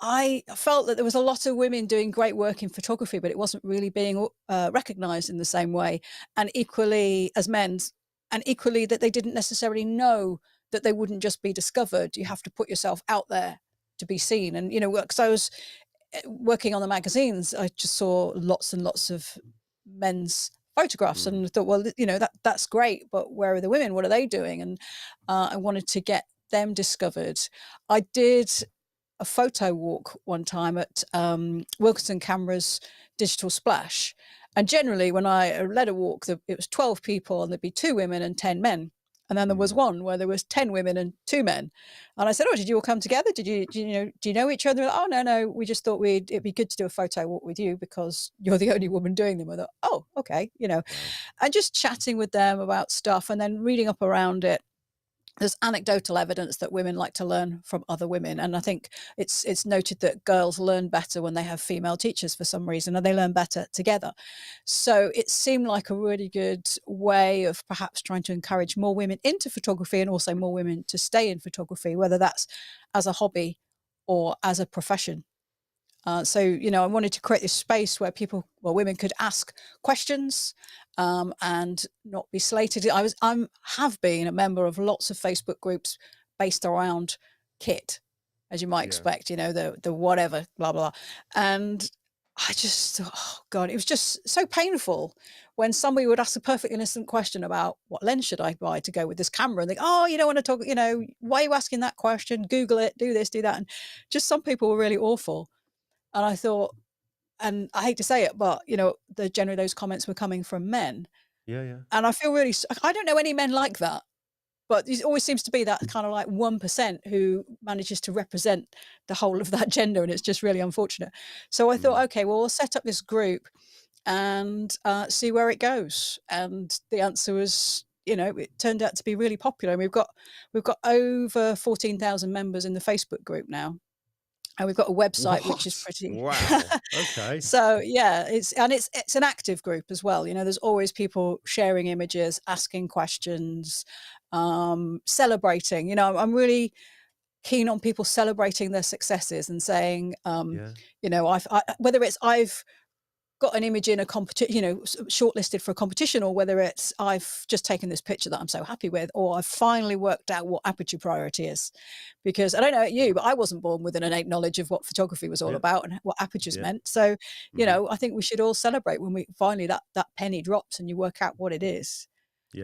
I felt that there was a lot of women doing great work in photography, but it wasn't really being recognized in the same way, and equally as men's, and equally that they didn't necessarily know that they wouldn't just be discovered. You have to put yourself out there to be seen. And, you know, because I was working on the magazines, I just saw lots and lots of men's photographs and thought, well, you know, that's great, but where are the women? What are they doing? And I wanted to get them discovered. I did a photo walk one time at Wilkinson Camera's Digital Splash. And generally, when I led a walk, it was 12 people, and there'd be 2 women and 10 men. And then there was one where there was 10 women and 2 men. And I said, "Oh, did you all come together? Do you know each other?" Like, "Oh, no, we just thought it'd be good to do a photo walk with you because you're the only woman doing them." I thought, "Oh, okay," you know, and just chatting with them about stuff and then reading up around it. There's anecdotal evidence that women like to learn from other women. And I think it's noted that girls learn better when they have female teachers for some reason, and they learn better together. So it seemed like a really good way of perhaps trying to encourage more women into photography, and also more women to stay in photography, whether that's as a hobby or as a profession. So, you know, I wanted to create this space where women could ask questions and not be slated. I have been a member of lots of Facebook groups based around kit, as you might expect, you know, the whatever, blah, blah. And I just thought, oh God, it was just so painful when somebody would ask a perfect innocent question about what lens should I buy to go with this camera, and think, "Oh, you don't want to talk, you know, why are you asking that question? Google it, do this, do that." And just some people were really awful. And I thought, and I hate to say it, but, you know, generally those comments were coming from men. Yeah. And I feel really, I don't know any men like that, but there always seems to be that kind of like 1% who manages to represent the whole of that gender. And it's just really unfortunate. So I thought, okay, well, we'll set up this group and see where it goes. And the answer was, you know, it turned out to be really popular. And we've got over 14,000 members in the Facebook group now. And we've got a website, which is pretty. Wow. Okay. So yeah, it's an active group as well. You know, there's always people sharing images, asking questions, celebrating. You know, I'm really keen on people celebrating their successes and saying, you know, whether it's I've got an image in a competition, you know, shortlisted for a competition, or whether it's I've just taken this picture that I'm so happy with, or I've finally worked out what aperture priority is. Because I don't know about you, but I wasn't born with an innate knowledge of what photography was all about and what apertures meant. So, you know, I think we should all celebrate when we finally that penny drops and you work out what it is.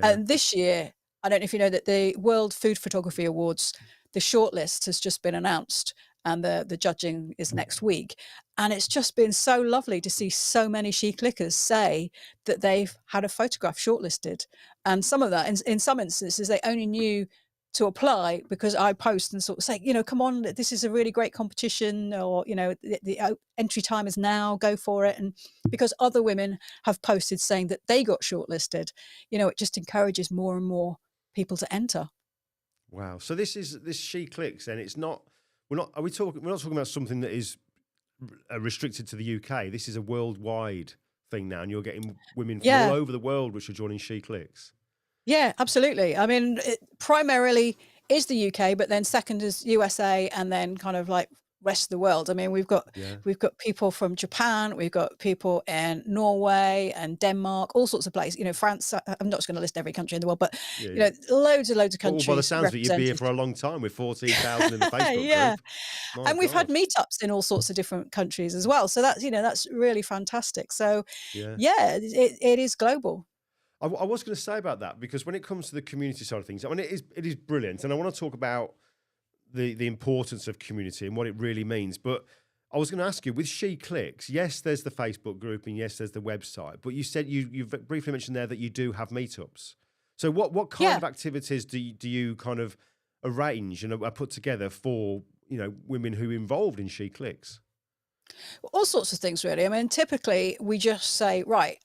And this year, I don't know if you know that the World Food Photography Awards, the shortlist has just been announced, and the judging is next week. And it's just been so lovely to see so many SheClickers say that they've had a photograph shortlisted. And some of that, in some instances, they only knew to apply because I post and sort of say, come on, this is a really great competition, or, the entry time is now, go for it. And because other women have posted saying that they got shortlisted, it just encourages more and more people to enter. Wow. So this SheClicks, and we're not talking about something that is restricted to the UK. This is a worldwide thing now, and you're getting women from all over the world which are joining SheClicks. Yeah, absolutely. I mean, it primarily is the UK, but then second is USA, and then kind of like rest of the world. I mean, we've got people from Japan, we've got people in Norway and Denmark, all sorts of places. France. I'm not just going to list every country in the world, but loads of countries. Well, by the sounds of it, you'd be here for a long time with 14,000 in the Facebook group. And we've had meetups in all sorts of different countries as well. So that's really fantastic. So it is global. I was going to say about that, because when it comes to the community side of things, I mean, it is brilliant, and I want to talk about the importance of community and what it really means. But I was going to ask you, with SheClicks, yes, there's the Facebook group, and yes, there's the website. But you said you've briefly mentioned there that you do have meetups. So what kind of activities do you kind of arrange and are put together for women who are involved in SheClicks? All sorts of things, really. I mean, typically we just say, right,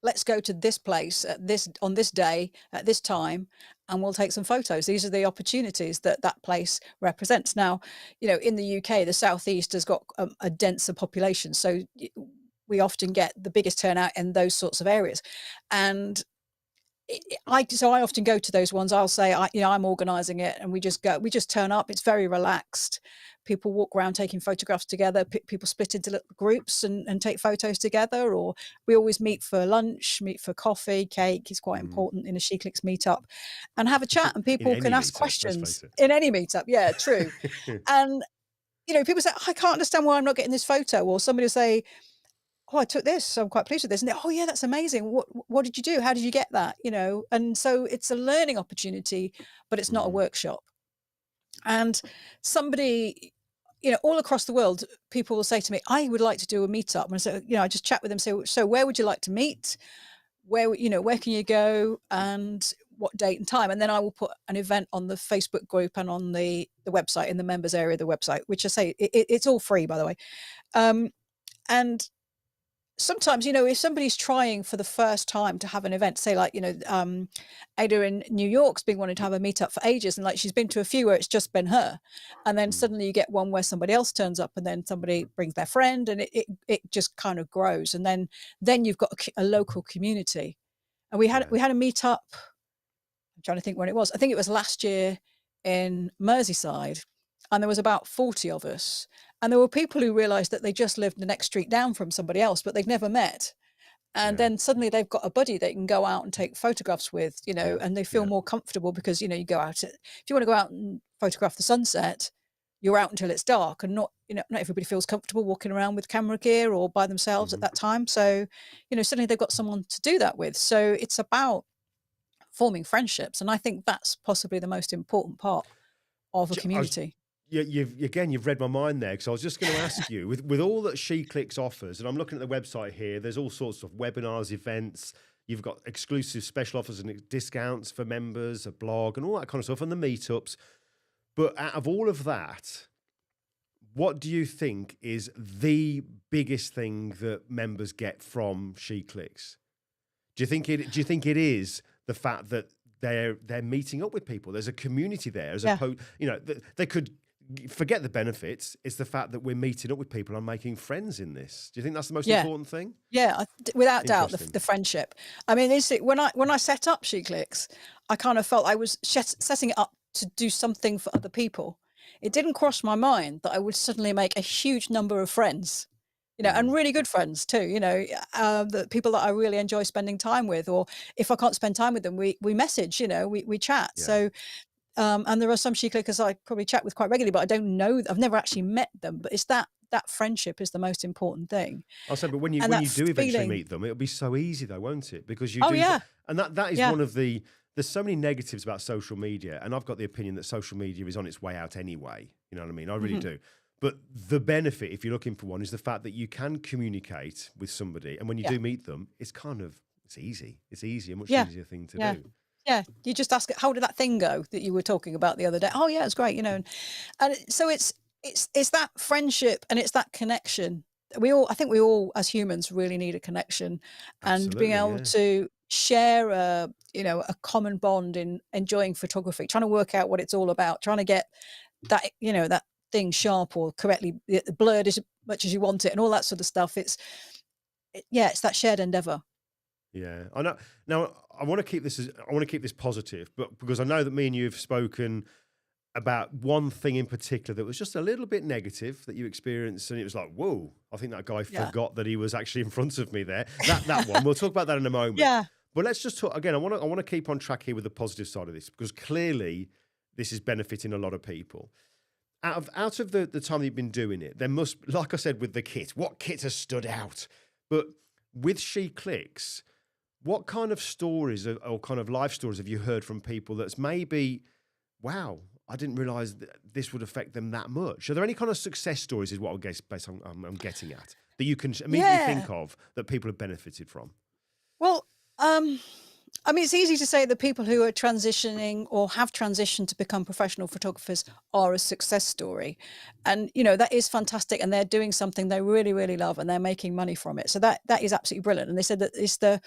let's go to this place on this day at this time, and we'll take some photos. These are the opportunities that place represents. Now, in the UK, the Southeast has got a denser population, so we often get the biggest turnout in those sorts of areas. And I often go to those ones. I'll say, I'm organising it, and we just turn up. It's very relaxed. People walk around taking photographs together. People split into little groups and take photos together, or we always meet for lunch, meet for coffee. Cake is quite important in a SheClicks meetup, and have a chat, and people can ask questions in any meetup. Yeah, true. And, people say, I can't understand why I'm not getting this photo, or somebody will say, oh, I took this, so I'm quite pleased with this. And oh yeah, that's amazing. What did you do? How did you get that? And so it's a learning opportunity, but it's not a workshop. And somebody, all across the world, people will say to me, I would like to do a meetup. And so, I just chat with them, say, so where would you like to meet? Where can you go, and what date and time? And then I will put an event on the Facebook group and on the website, in the members area of the website, which I say, it's all free, by the way. And sometimes, if somebody's trying for the first time to have an event, say like, Ada in New York's been wanting to have a meetup for ages, and like she's been to a few where it's just been her, and then suddenly you get one where somebody else turns up, and then somebody brings their friend, and it just kind of grows, and then you've got a local community. And we had a meetup. I'm trying to think when it was. I think it was last year in Merseyside, and there was about 40 of us. And there were people who realised that they just lived the next street down from somebody else, but they'd never met. And then suddenly they've got a buddy they can go out and take photographs with, and they feel more comfortable because, you go out. If you want to go out and photograph the sunset, you're out until it's dark, and not everybody feels comfortable walking around with camera gear or by themselves at that time. So, suddenly they've got someone to do that with. So it's about forming friendships. And I think that's possibly the most important part of a community. You've read my mind there, because I was just going to ask you, with all that SheClicks offers, and I'm looking at the website here, there's all sorts of webinars, events, you've got exclusive special offers and discounts for members, a blog, and all that kind of stuff, and the meetups. But out of all of that, what do you think is the biggest thing that members get from SheClicks? Do you think it is the fact that they're meeting up with people? There's a community there, as opposed, they could forget the benefits. It's the fact that we're meeting up with people and making friends in this. Do you think that's the most important thing? Yeah, without doubt, the friendship. I mean, when I set up SheClicks, I kind of felt I was setting it up to do something for other people. It didn't cross my mind that I would suddenly make a huge number of friends, and really good friends too, the people that I really enjoy spending time with, or if I can't spend time with them, we message, we chat. Yeah. So, and there are some SheClickers I probably chat with quite regularly, but I don't know, I've never actually met them, but it's that friendship is the most important thing. I'll say, but when you do eventually meet them, it'll be so easy though, won't it? Because you and that is one of the, there's so many negatives about social media, and I've got the opinion that social media is on its way out anyway. You know what I mean? I really do. But the benefit, if you're looking for one, is the fact that you can communicate with somebody, and when you do meet them, it's easy. It's easy, a much easier thing to do. Yeah, you just ask, how did that thing go that you were talking about the other day? Oh yeah, it's great, so it's that friendship and it's that connection. I think we all as humans really need a connection, and being able to share a common bond in enjoying photography, trying to work out what it's all about, trying to get that that thing sharp or correctly blurred as much as you want it, and all that sort of stuff. It's that shared endeavor. Yeah, I know. Now, I want to keep this positive, but because I know that me and you have spoken about one thing in particular that was just a little bit negative that you experienced, and it was like, whoa, I think that guy forgot that he was actually in front of me there. That one. We'll talk about that in a moment. Yeah. But let's just talk again. I want to keep on track here with the positive side of this, because clearly this is benefiting a lot of people. Out of the time that you've been doing it, there must, like I said, with the kit, what kit has stood out? But with SheClicks, what kind of stories or kind of life stories have you heard from people that's maybe, wow, I didn't realize that this would affect them that much? Are there any kind of success stories, is what I guess I'm getting at, that you can immediately think of that people have benefited from? Well, I mean, it's easy to say that people who are transitioning or have transitioned to become professional photographers are a success story. And, that is fantastic. And they're doing something they really, really love, and they're making money from it. So that is absolutely brilliant. And they said that it's the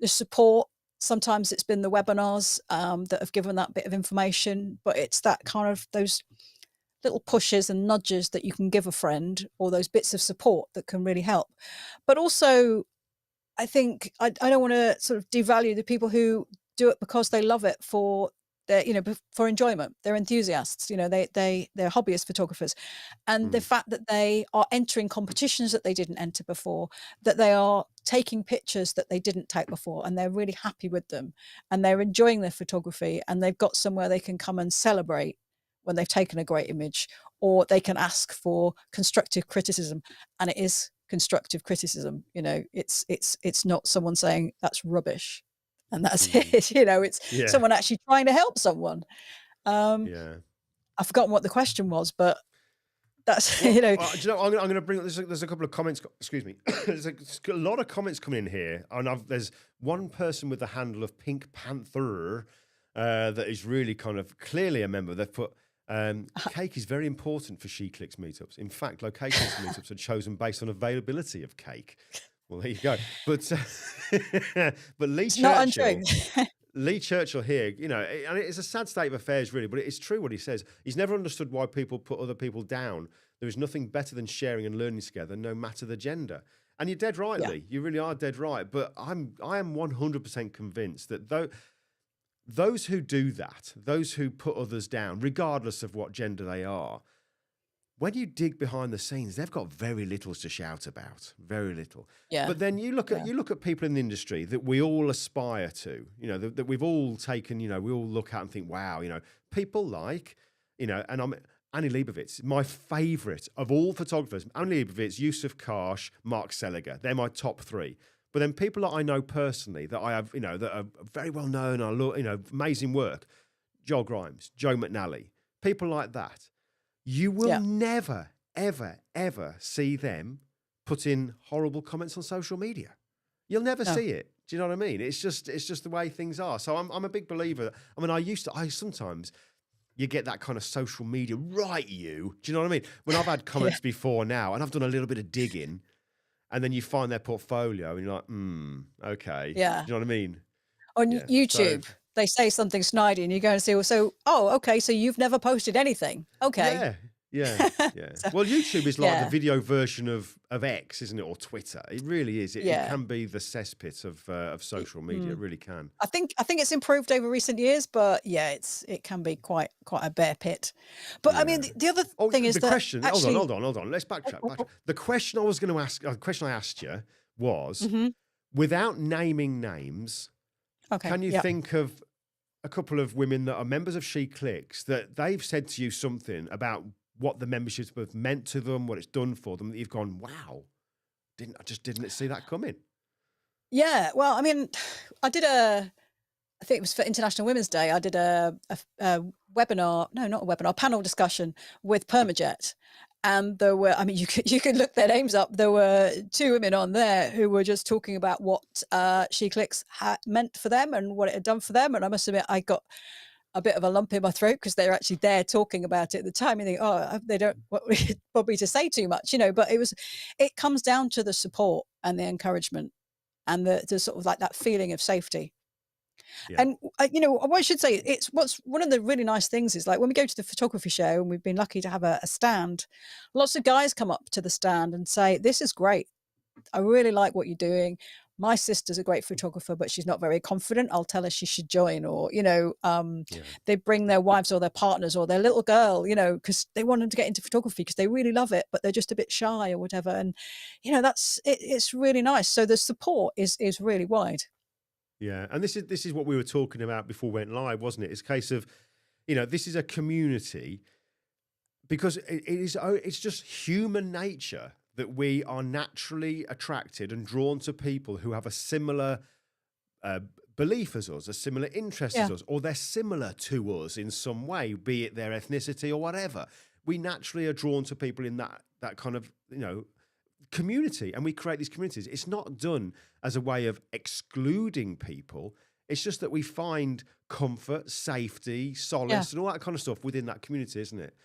support. Sometimes it's been the webinars that have given that bit of information, but it's that kind of those little pushes and nudges that you can give a friend, or those bits of support that can really help. But also, I think I don't want to sort of devalue the people who do it because they love it for their, for enjoyment. They're enthusiasts, they're hobbyist photographers. And the fact that they are entering competitions that they didn't enter before, that they are taking pictures that they didn't take before, and they're really happy with them, and they're enjoying their photography, and they've got somewhere they can come and celebrate when they've taken a great image, or they can ask for constructive criticism, and it is constructive criticism. It's not someone saying that's rubbish and that's it. It's someone actually trying to help someone. I've forgotten what the question was, but that's do you know, I'm going to bring up, there's a couple of comments, excuse me. There's a lot of comments coming in here, and there's one person with the handle of Pink Panther that is really kind of clearly a member. They've put cake is very important for SheClicks meetups. In fact, locations for meetups are chosen based on availability of cake. Well, there you go. But but Lee Churchill here, and it's a sad state of affairs, really, but it's true what he says. He's never understood why people put other people down. There is nothing better than sharing and learning together, no matter the gender. And you're dead right, Lee. You really are dead right. But I am 100% convinced that those who do that, those who put others down, regardless of what gender they are, when you dig behind the scenes, they've got very little to shout about, very little. Yeah. But then you look at people in the industry that we all aspire to, that we've all taken, we all look at and think, wow, people like, and I'm Annie Leibovitz, my favourite of all photographers. Annie Leibovitz, Yusuf Karsh, Mark Seliger, they're my top three. But then people that I know personally, that I have, that are very well known, I love, amazing work, Joel Grimes, Joe McNally, people like that. You will never, ever, ever see them put in horrible comments on social media. You'll never see it. Do you know what I mean? It's just the way things are. So I'm a big believer. I mean, I sometimes you get that kind of social media right. Do you know what I mean? When I've had comments before now, and I've done a little bit of digging, and then you find their portfolio, and you're like, okay. Yeah. Do you know what I mean? On YouTube, they say something snidey, and you go and say, okay, so you've never posted anything. Okay. Yeah. Well, YouTube is like the video version of X, isn't it? Or Twitter. It really is. It can be the cesspit of social media. It really can. I think it's improved over recent years, but it can be quite a bear pit. But I mean, the other thing is the question. Actually, hold on. Let's backtrack. The question I was going to ask, the question I asked you was, without naming names, can you think of a couple of women that are members of SheClicks that they've said to you something about what the memberships have meant to them, what it's done for them, that you've gone, wow, I just didn't see that coming? Yeah, well, I mean, I think it was for International Women's Day, I did a webinar, no, not a webinar, panel discussion with Permajet. And there were, I mean, you could look their names up. There were two women on there who were just talking about what SheClicks meant for them and what it had done for them. And I must admit, I got a bit of a lump in my throat because they were actually there talking about it at the time. You think, oh, they don't want me to say too much, but it comes down to the support and the encouragement and the sort of like that feeling of safety. Yeah. And what I should say, it's what's one of the really nice things is like when we go to the photography show, and we've been lucky to have a stand, lots of guys come up to the stand and say, "This is great. I really like what you're doing. My sister's a great photographer, but she's not very confident. I'll tell her she should join." Or, they bring their wives or their partners or their little girl, because they want them to get into photography because they really love it, but they're just a bit shy or whatever. And, it's really nice. So the support is really wide. Yeah, and this is what we were talking about before we went live, wasn't it? It's a case of, this is a community because it's just human nature that we are naturally attracted and drawn to people who have a similar belief as us, a similar interest as us, or they're similar to us in some way, be it their ethnicity or whatever. We naturally are drawn to people in that kind of, community, and we create these communities. It's not done as a way of excluding people. It's just that we find comfort, safety, solace, and all that kind of stuff within that community, isn't it?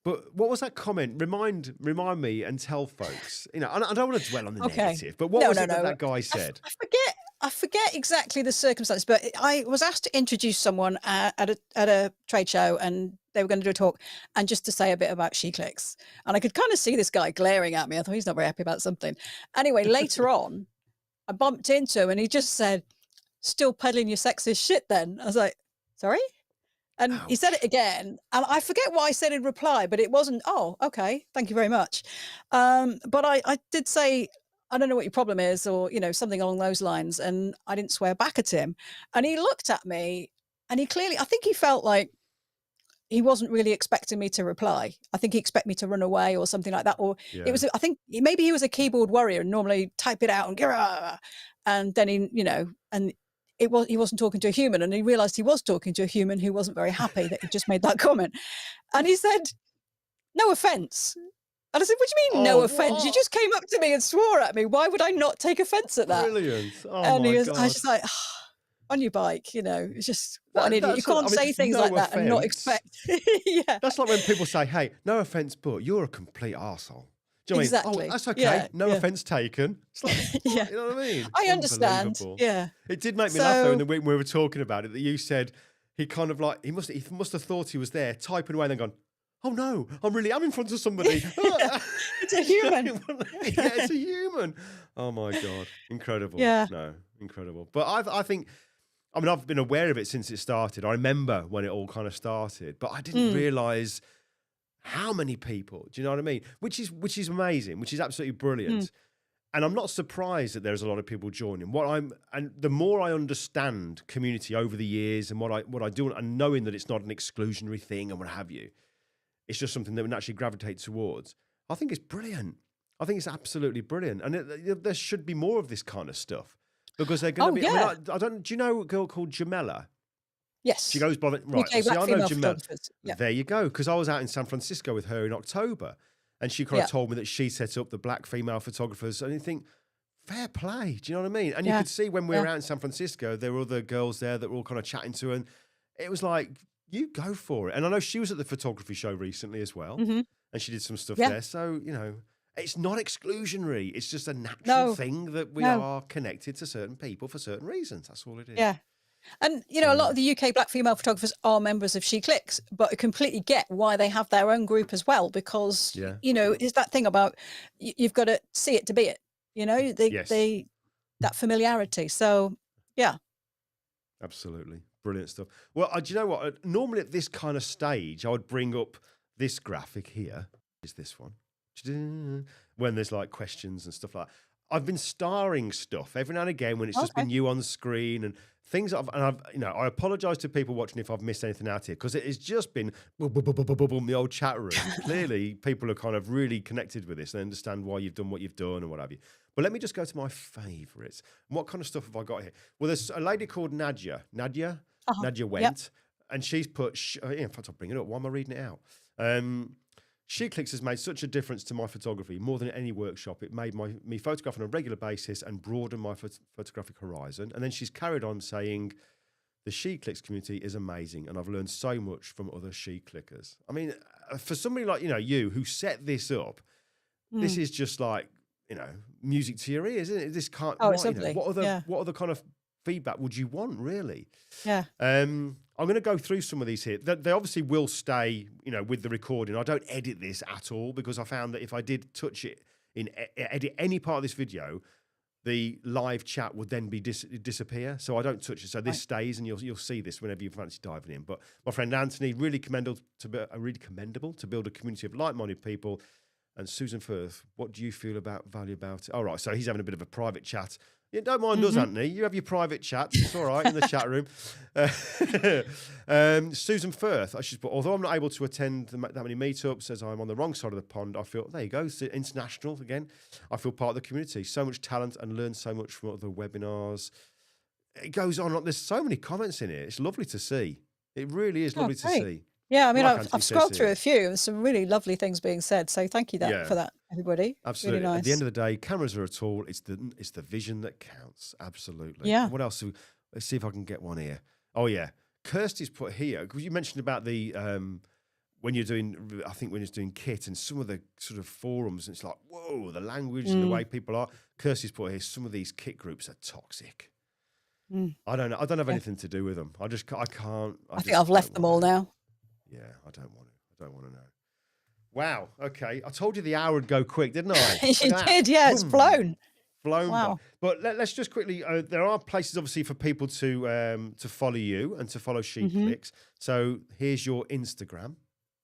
But what was that comment? Remind me and tell folks. I don't want to dwell on the negative, but what was it that guy said? I forget exactly the circumstances, but I was asked to introduce someone at a trade show, and they were going to do a talk, and just to say a bit about SheClicks. And I could kind of see this guy glaring at me. I thought he's not very happy about something. Anyway, later on, I bumped into him, and he just said, "Still peddling your sexist shit then?" I was like, "Sorry?" And he said it again, and I forget what I said in reply, but it wasn't, "Oh, okay, thank you very much." But I did say, "I don't know what your problem is," or, something along those lines. And I didn't swear back at him. And he looked at me, and I think he felt like he wasn't really expecting me to reply. I think he expected me to run away or something like that. Or I think maybe he was a keyboard warrior and normally type it out and then and he wasn't talking to a human, and he realized he was talking to a human who wasn't very happy that he just made that comment. And he said, "No offense." And I said, "What do you mean, no offense? You just came up to me and swore at me. Why would I not take offense at that?" Brilliant. Oh, and my I God. was just like, on your bike, it's just what an idiot. You can't say things like that and not expect. Yeah. That's like when people say, "Hey, no offense, but you're a complete arsehole." Do you know what I mean? Oh, that's okay. Yeah, no offense taken. It's like, Yeah. you know what I mean? I understand. Unbelievable. Yeah. It did make me laugh though in the week when we were talking about it, that you said he kind of like he must have thought he was there typing away and then gone, "Oh no, I really am in front of somebody." It's a human. Yeah, it's a human. Oh my God. Incredible. Yeah. No, incredible. But I think, I've been aware of it since it started. I remember when it all kind of started, but I didn't realize how many people, do you know what I mean? Which is amazing, which is absolutely brilliant. And I'm not surprised that there's a lot of people joining. And the more I understand community over the years and what I do, and knowing that it's not an exclusionary thing and what have you, it's just something that we naturally gravitate towards. I think it's brilliant. I think it's absolutely brilliant. And there should be more of this kind of stuff because they're going to be, yeah. do you know a girl called Jamela? Yes. She goes by the, right. UK See, I know Jamela. Yeah. There you go. Because I was out in San Francisco with her in October, and she kind of told me that she set up the black female photographers. And you think, fair play. Do you know what I mean? And you could see when we were out in San Francisco, there were other girls there that were all kind of chatting to her, and it was like, you go for it. And I know she was at the photography show recently as well, and she did some stuff there. So, it's not exclusionary. It's just a natural thing that we are connected to certain people for certain reasons. That's all it is. Yeah. And, a lot of the UK black female photographers are members of SheClicks, but I completely get why they have their own group as well, because, it's that thing about you've got to see it to be it, that familiarity. So, yeah. Absolutely. Brilliant stuff. Well, do you know what? Normally at this kind of stage, I would bring up this graphic here. Is this one. When there's like questions and stuff like that. I've been starring stuff every now and again when it's just been you on screen and things. I apologise to people watching if I've missed anything out here, because it has just been boom, boom, boom, boom, boom, boom, the old chat room. Clearly, people are kind of really connected with this and understand why you've done what you've done and what have you. But let me just go to my favourites. What kind of stuff have I got here? Well, there's a lady called Nadia Went, and she's put. In fact, I'll bring it up. Why am I reading it out? SheClicks has made such a difference to my photography, more than any workshop. It made me photograph on a regular basis and broaden my photographic horizon. And then she's carried on saying, the SheClicks community is amazing, and I've learned so much from other SheClickers. I mean, for somebody like, you who set this up, this is just like, music to your ears, isn't it? This can't, Oh, it's lovely. what other kind of feedback would you want, really? Yeah. I'm going to go through some of these here. They obviously will stay, with the recording. I don't edit this at all, because I found that if I did touch it edit any part of this video, the live chat would then be disappear. So I don't touch it. So this stays, and you'll see this whenever you fancy diving in. But my friend Anthony, really commendable to build a community of like-minded people. And Susan Firth, what do you feel value about it? All right, so he's having a bit of a private chat. Yeah, don't mind us, Anthony. You have your private chats. It's all right in the chat room. Susan Firth, I should put, although I'm not able to attend that many meetups as I'm on the wrong side of the pond, I feel, there you go, it's international again. I feel part of the community. So much talent and learn so much from other webinars. It goes on. There's so many comments in here. It's lovely to see. It really is lovely to see. Yeah, I mean, I've scrolled through a few. There's some really lovely things being said. So thank you for that, everybody. Absolutely. Really nice. At the end of the day, cameras are a tool. It's the vision that counts. Absolutely. Yeah. What else? Let's see if I can get one here. Oh, yeah. Kirsty's put here, because you mentioned about the, when you're doing KIT and some of the sort of forums, and it's like, whoa, the language and the way people are. Kirsty's put here, some of these KIT groups are toxic. I don't know. I don't have anything to do with them. I can't. I think I've left them all now. Yeah, I don't want to know. Wow. Okay. I told you the hour would go quick, didn't I? You did. Yeah, it's flown. Wow. But let's just quickly, there are places obviously for people to follow you and to follow SheClicks. So here's your Instagram.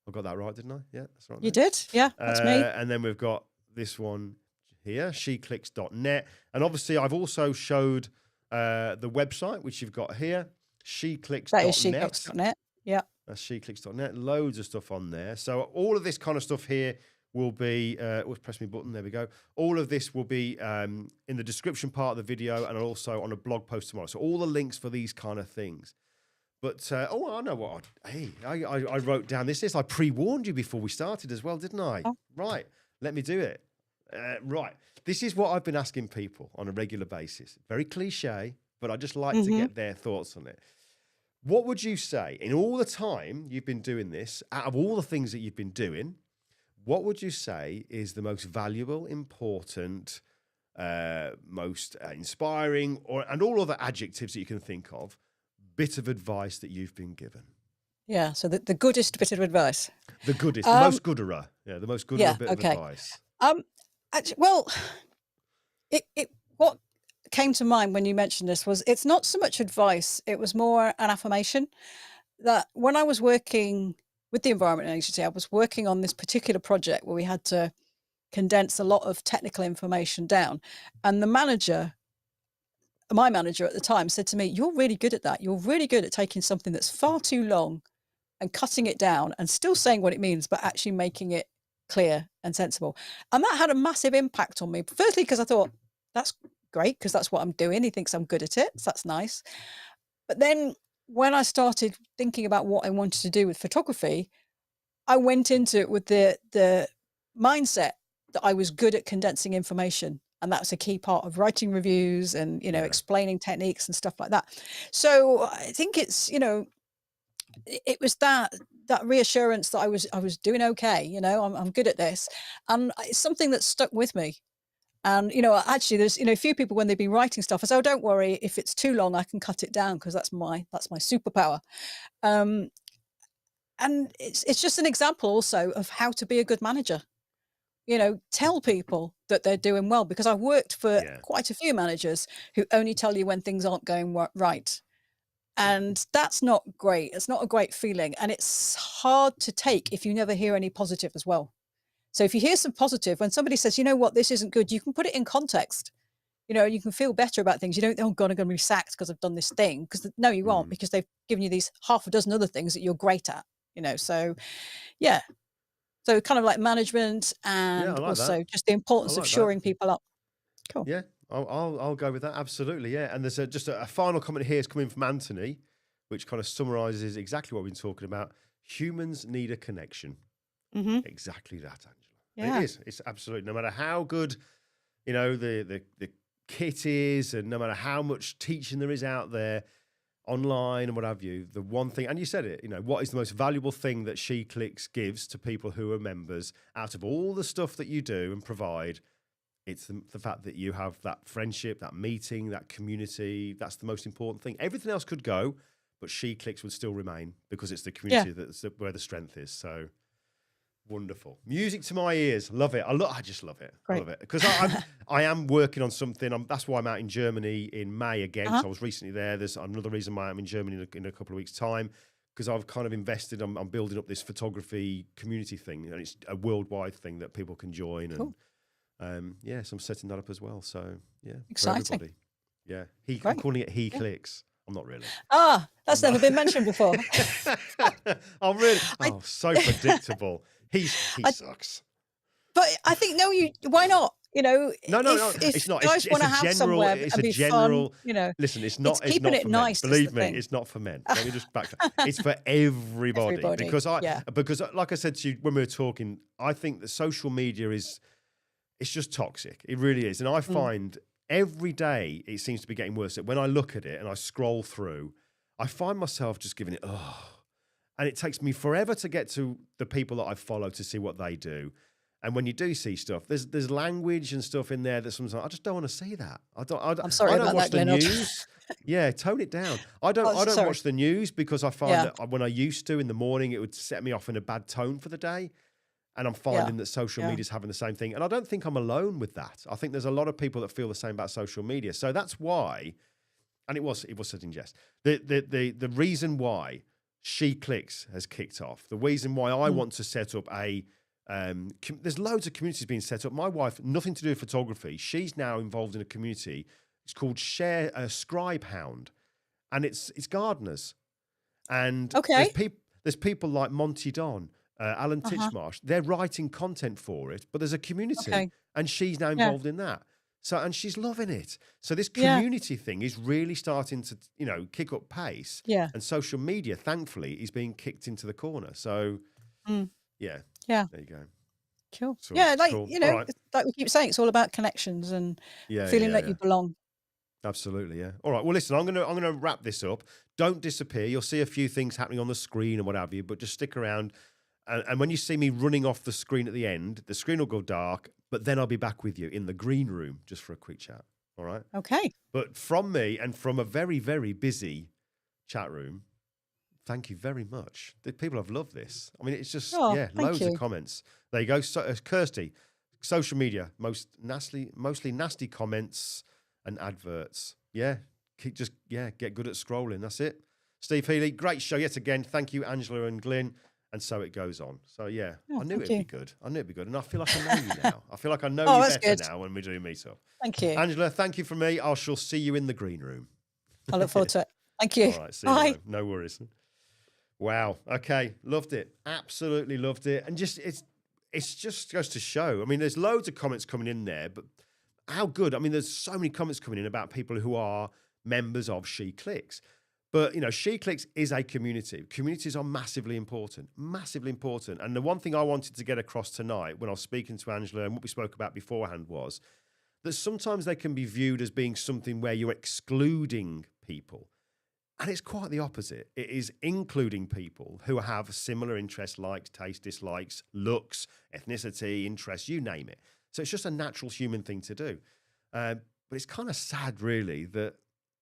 I got that right, didn't I? Yeah, that's right. You did. Yeah, that's me. And then we've got this one here, SheClicks.net. And obviously I've also showed the website, which you've got here, SheClicks.net. That is SheClicks.net. Yeah. That's SheClicks.net. Loads of stuff on there. So all of this kind of stuff here will be, press my button, there we go. All of this will be in the description part of the video and also on a blog post tomorrow. So all the links for these kind of things. But, I know what, I wrote down this list. I pre-warned you before we started as well, didn't I? Oh. Right, let me do it. Right, this is what I've been asking people on a regular basis. Very cliche, but I just like to get their thoughts on it. What would you say, in all the time you've been doing this, out of all the things that you've been doing, what would you say is the most valuable, important, most inspiring, and all other adjectives that you can think of, bit of advice that you've been given? Yeah, so the goodest bit of advice. The goodest, the most gooderer. Yeah, the most gooderer bit of advice. Well, what came to mind when you mentioned this was, it's not so much advice, it was more an affirmation that when I was working with the Environment Agency, I was working on this particular project where we had to condense a lot of technical information down. And my manager at the time said to me, "You're really good at that. You're really good at taking something that's far too long and cutting it down and still saying what it means, but actually making it clear and sensible." And that had a massive impact on me. Firstly, because I thought, that's great, because that's what I'm doing. He thinks I'm good at it. So that's nice. But then when I started thinking about what I wanted to do with photography, I went into it with the mindset that I was good at condensing information. And that's a key part of writing reviews and, explaining techniques and stuff like that. So I think it's, it was that reassurance that I was doing okay, I'm good at this. And it's something that stuck with me. And, actually there's, a few people when they've been writing stuff, I say, "Oh, don't worry, if it's too long, I can cut it down because that's my superpower." And it's just an example also of how to be a good manager. Tell people that they're doing well, because I've worked for quite a few managers who only tell you when things aren't going right. And that's not great. It's not a great feeling. And it's hard to take if you never hear any positive as well. So if you hear some positive, when somebody says, "You know what, this isn't good," you can put it in context. You can feel better about things. You don't, "Oh God, I'm going to be sacked because I've done this thing." Because no, you aren't, because they've given you these half a dozen other things that you're great at, So yeah. So kind of like management, and also just the importance of shoring people up. Cool. Yeah, I'll go with that. Absolutely. Yeah. And there's just a final comment here is coming from Anthony, which kind of summarizes exactly what we've been talking about. Humans need a connection. Hmm. Exactly that, Angela. Yeah. It is. It's absolutely, no matter how good, the kit is, and no matter how much teaching there is out there online and what have you, the one thing, and you said it, what is the most valuable thing that SheClicks gives to people who are members out of all the stuff that you do and provide? It's the fact that you have that friendship, that meeting, that community. That's the most important thing. Everything else could go, but SheClicks would still remain because it's the community that's where the strength is. So wonderful. Music to my ears. Love it. I just love it. Great. I love it. Because I am working on something. That's why I'm out in Germany in May again. So I was recently there. There's another reason why I'm in Germany in a couple of weeks' time, because I've kind of invested. I'm building up this photography community thing, and it's a worldwide thing that people can join. Cool. And so I'm setting that up as well. So yeah, Exciting. for everybody. Yeah, I'm Great. calling it 𝐸Clicks. I'm not really. That's never been mentioned before. I'm really. So predictable. He sucks. But I think why not? No. If It's not. guys want to have somewhere It's and a be general. fun, Listen, it's not. it's keeping not it for nice. Men. Is Believe the me, thing. it's not for men. Let me just back. It's for everybody. Because like I said to you when we were talking, I think that social media it's just toxic. It really is, and I find every day it seems to be getting worse. When I look at it and I scroll through, I find myself just giving it and it takes me forever to get to the people that I follow to see what they do. And when you do see stuff, there's language and stuff in there that sometimes I just don't want to see that. I'm sorry about watch that, the Glenn. news. Yeah, tone it down. I don't watch the news because I find that when I used to in the morning, it would set me off in a bad tone for the day. And I'm finding that social media is having the same thing. And I don't think I'm alone with that. I think there's a lot of people that feel the same about social media. So that's why, and it was such in jest. The reason why SheClicks has kicked off, the reason why I want to set up there's loads of communities being set up. My wife, nothing to do with photography. She's now involved in a community. It's called Scribe Hound, and it's gardeners. And there's people like Monty Don, Alan Titchmarsh. They're writing content for it, but there's a community, and she's now involved in that. So, and she's loving it. So this community thing is really starting to, kick up pace. Yeah. And social media, thankfully, is being kicked into the corner. So, yeah. Yeah. There you go. Cool. So, Yeah, like cool. like we keep saying, it's all about connections and feeling like you belong. Absolutely, yeah. All right. Well, listen, I'm gonna wrap this up. Don't disappear. You'll see a few things happening on the screen and what have you, but just stick around. And when you see me running off the screen at the end, the screen will go dark, but then I'll be back with you in the green room just for a quick chat. All right. Okay. But from me and from a very, very busy chat room, thank you very much. The people have loved this. I mean, it's just, loads of comments. There you go. So, Kirsty, social media, mostly nasty comments and adverts. Yeah. Get good at scrolling. That's it. Steve Healy, great show yet again. Thank you, Angela and Glyn. And so it goes on. So, I knew it'd be good. And I feel like I know you now. I feel like I know you better now when we do meet up. Thank you. Angela, thank you from me. I shall see you in the green room. I look forward to it. Thank you. All right, see you. Bye. No worries. Wow. Okay. Loved it. Absolutely loved it. And it's just goes to show. I mean, there's loads of comments coming in there, but how good. I mean, there's so many comments coming in about people who are members of SheClicks. But, SheClicks is a community. Communities are massively important. And the one thing I wanted to get across tonight when I was speaking to Angela and what we spoke about beforehand was that sometimes they can be viewed as being something where you're excluding people. And it's quite the opposite. It is including people who have similar interests, likes, tastes, dislikes, looks, ethnicity, interests, you name it. So it's just a natural human thing to do. But it's kind of sad, really, that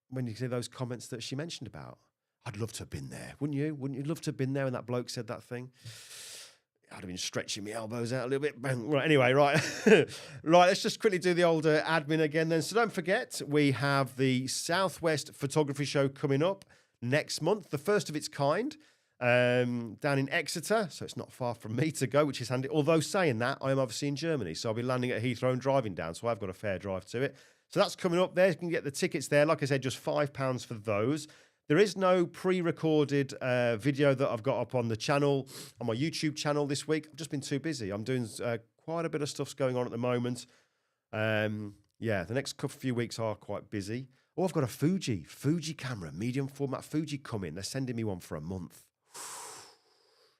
when you see those comments that she mentioned about, I'd love to have been there, wouldn't you? Wouldn't you love to have been there when that bloke said that thing? I'd have been stretching my elbows out a little bit. Right, anyway, right. Right, let's just quickly do the old admin again then. So don't forget, we have the Southwest Photography Show coming up next month, the first of its kind, down in Exeter. So it's not far from me to go, which is handy. Although saying that, I am obviously in Germany. So I'll be landing at Heathrow and driving down. So I've got a fair drive to it. So that's coming up there. You can get the tickets there. Like I said, just £5 for those. There is no pre-recorded video that I've got up on the channel, on my YouTube channel this week. I've just been too busy. I'm doing quite a bit of stuff's going on at the moment. The next few weeks are quite busy. Oh, I've got a Fuji camera, medium format Fuji coming. They're sending me one for a month.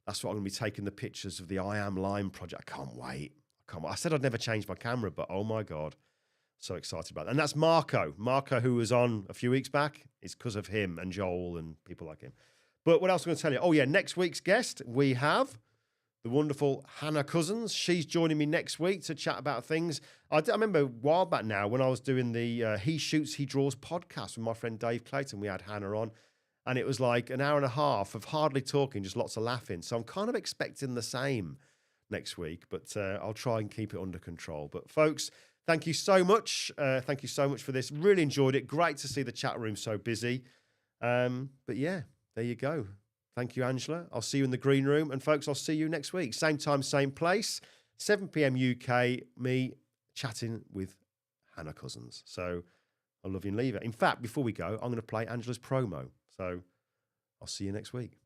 That's what I'm going to be taking the pictures of the I Am Lime project. I can't wait. I said I'd never change my camera, but oh my God. So excited about that. And that's Marco. Marco, who was on a few weeks back. It's because of him and Joel and people like him. But what else am I going to tell you? Oh, yeah, next week's guest, we have the wonderful Hannah Cousins. She's joining me next week to chat about things. I remember a while back now when I was doing the He Shoots, He Draws podcast with my friend Dave Clayton. We had Hannah on, and it was like an hour and a half of hardly talking, just lots of laughing. So I'm kind of expecting the same next week, but I'll try and keep it under control. But folks, thank you so much. Thank you so much for this. Really enjoyed it. Great to see the chat room so busy. But yeah, there you go. Thank you, Angela. I'll see you in the green room. And folks, I'll see you next week. Same time, same place. 7 p.m. UK, me chatting with Hannah Cousins. So I love you and leave it. In fact, before we go, I'm going to play Angela's promo. So I'll see you next week.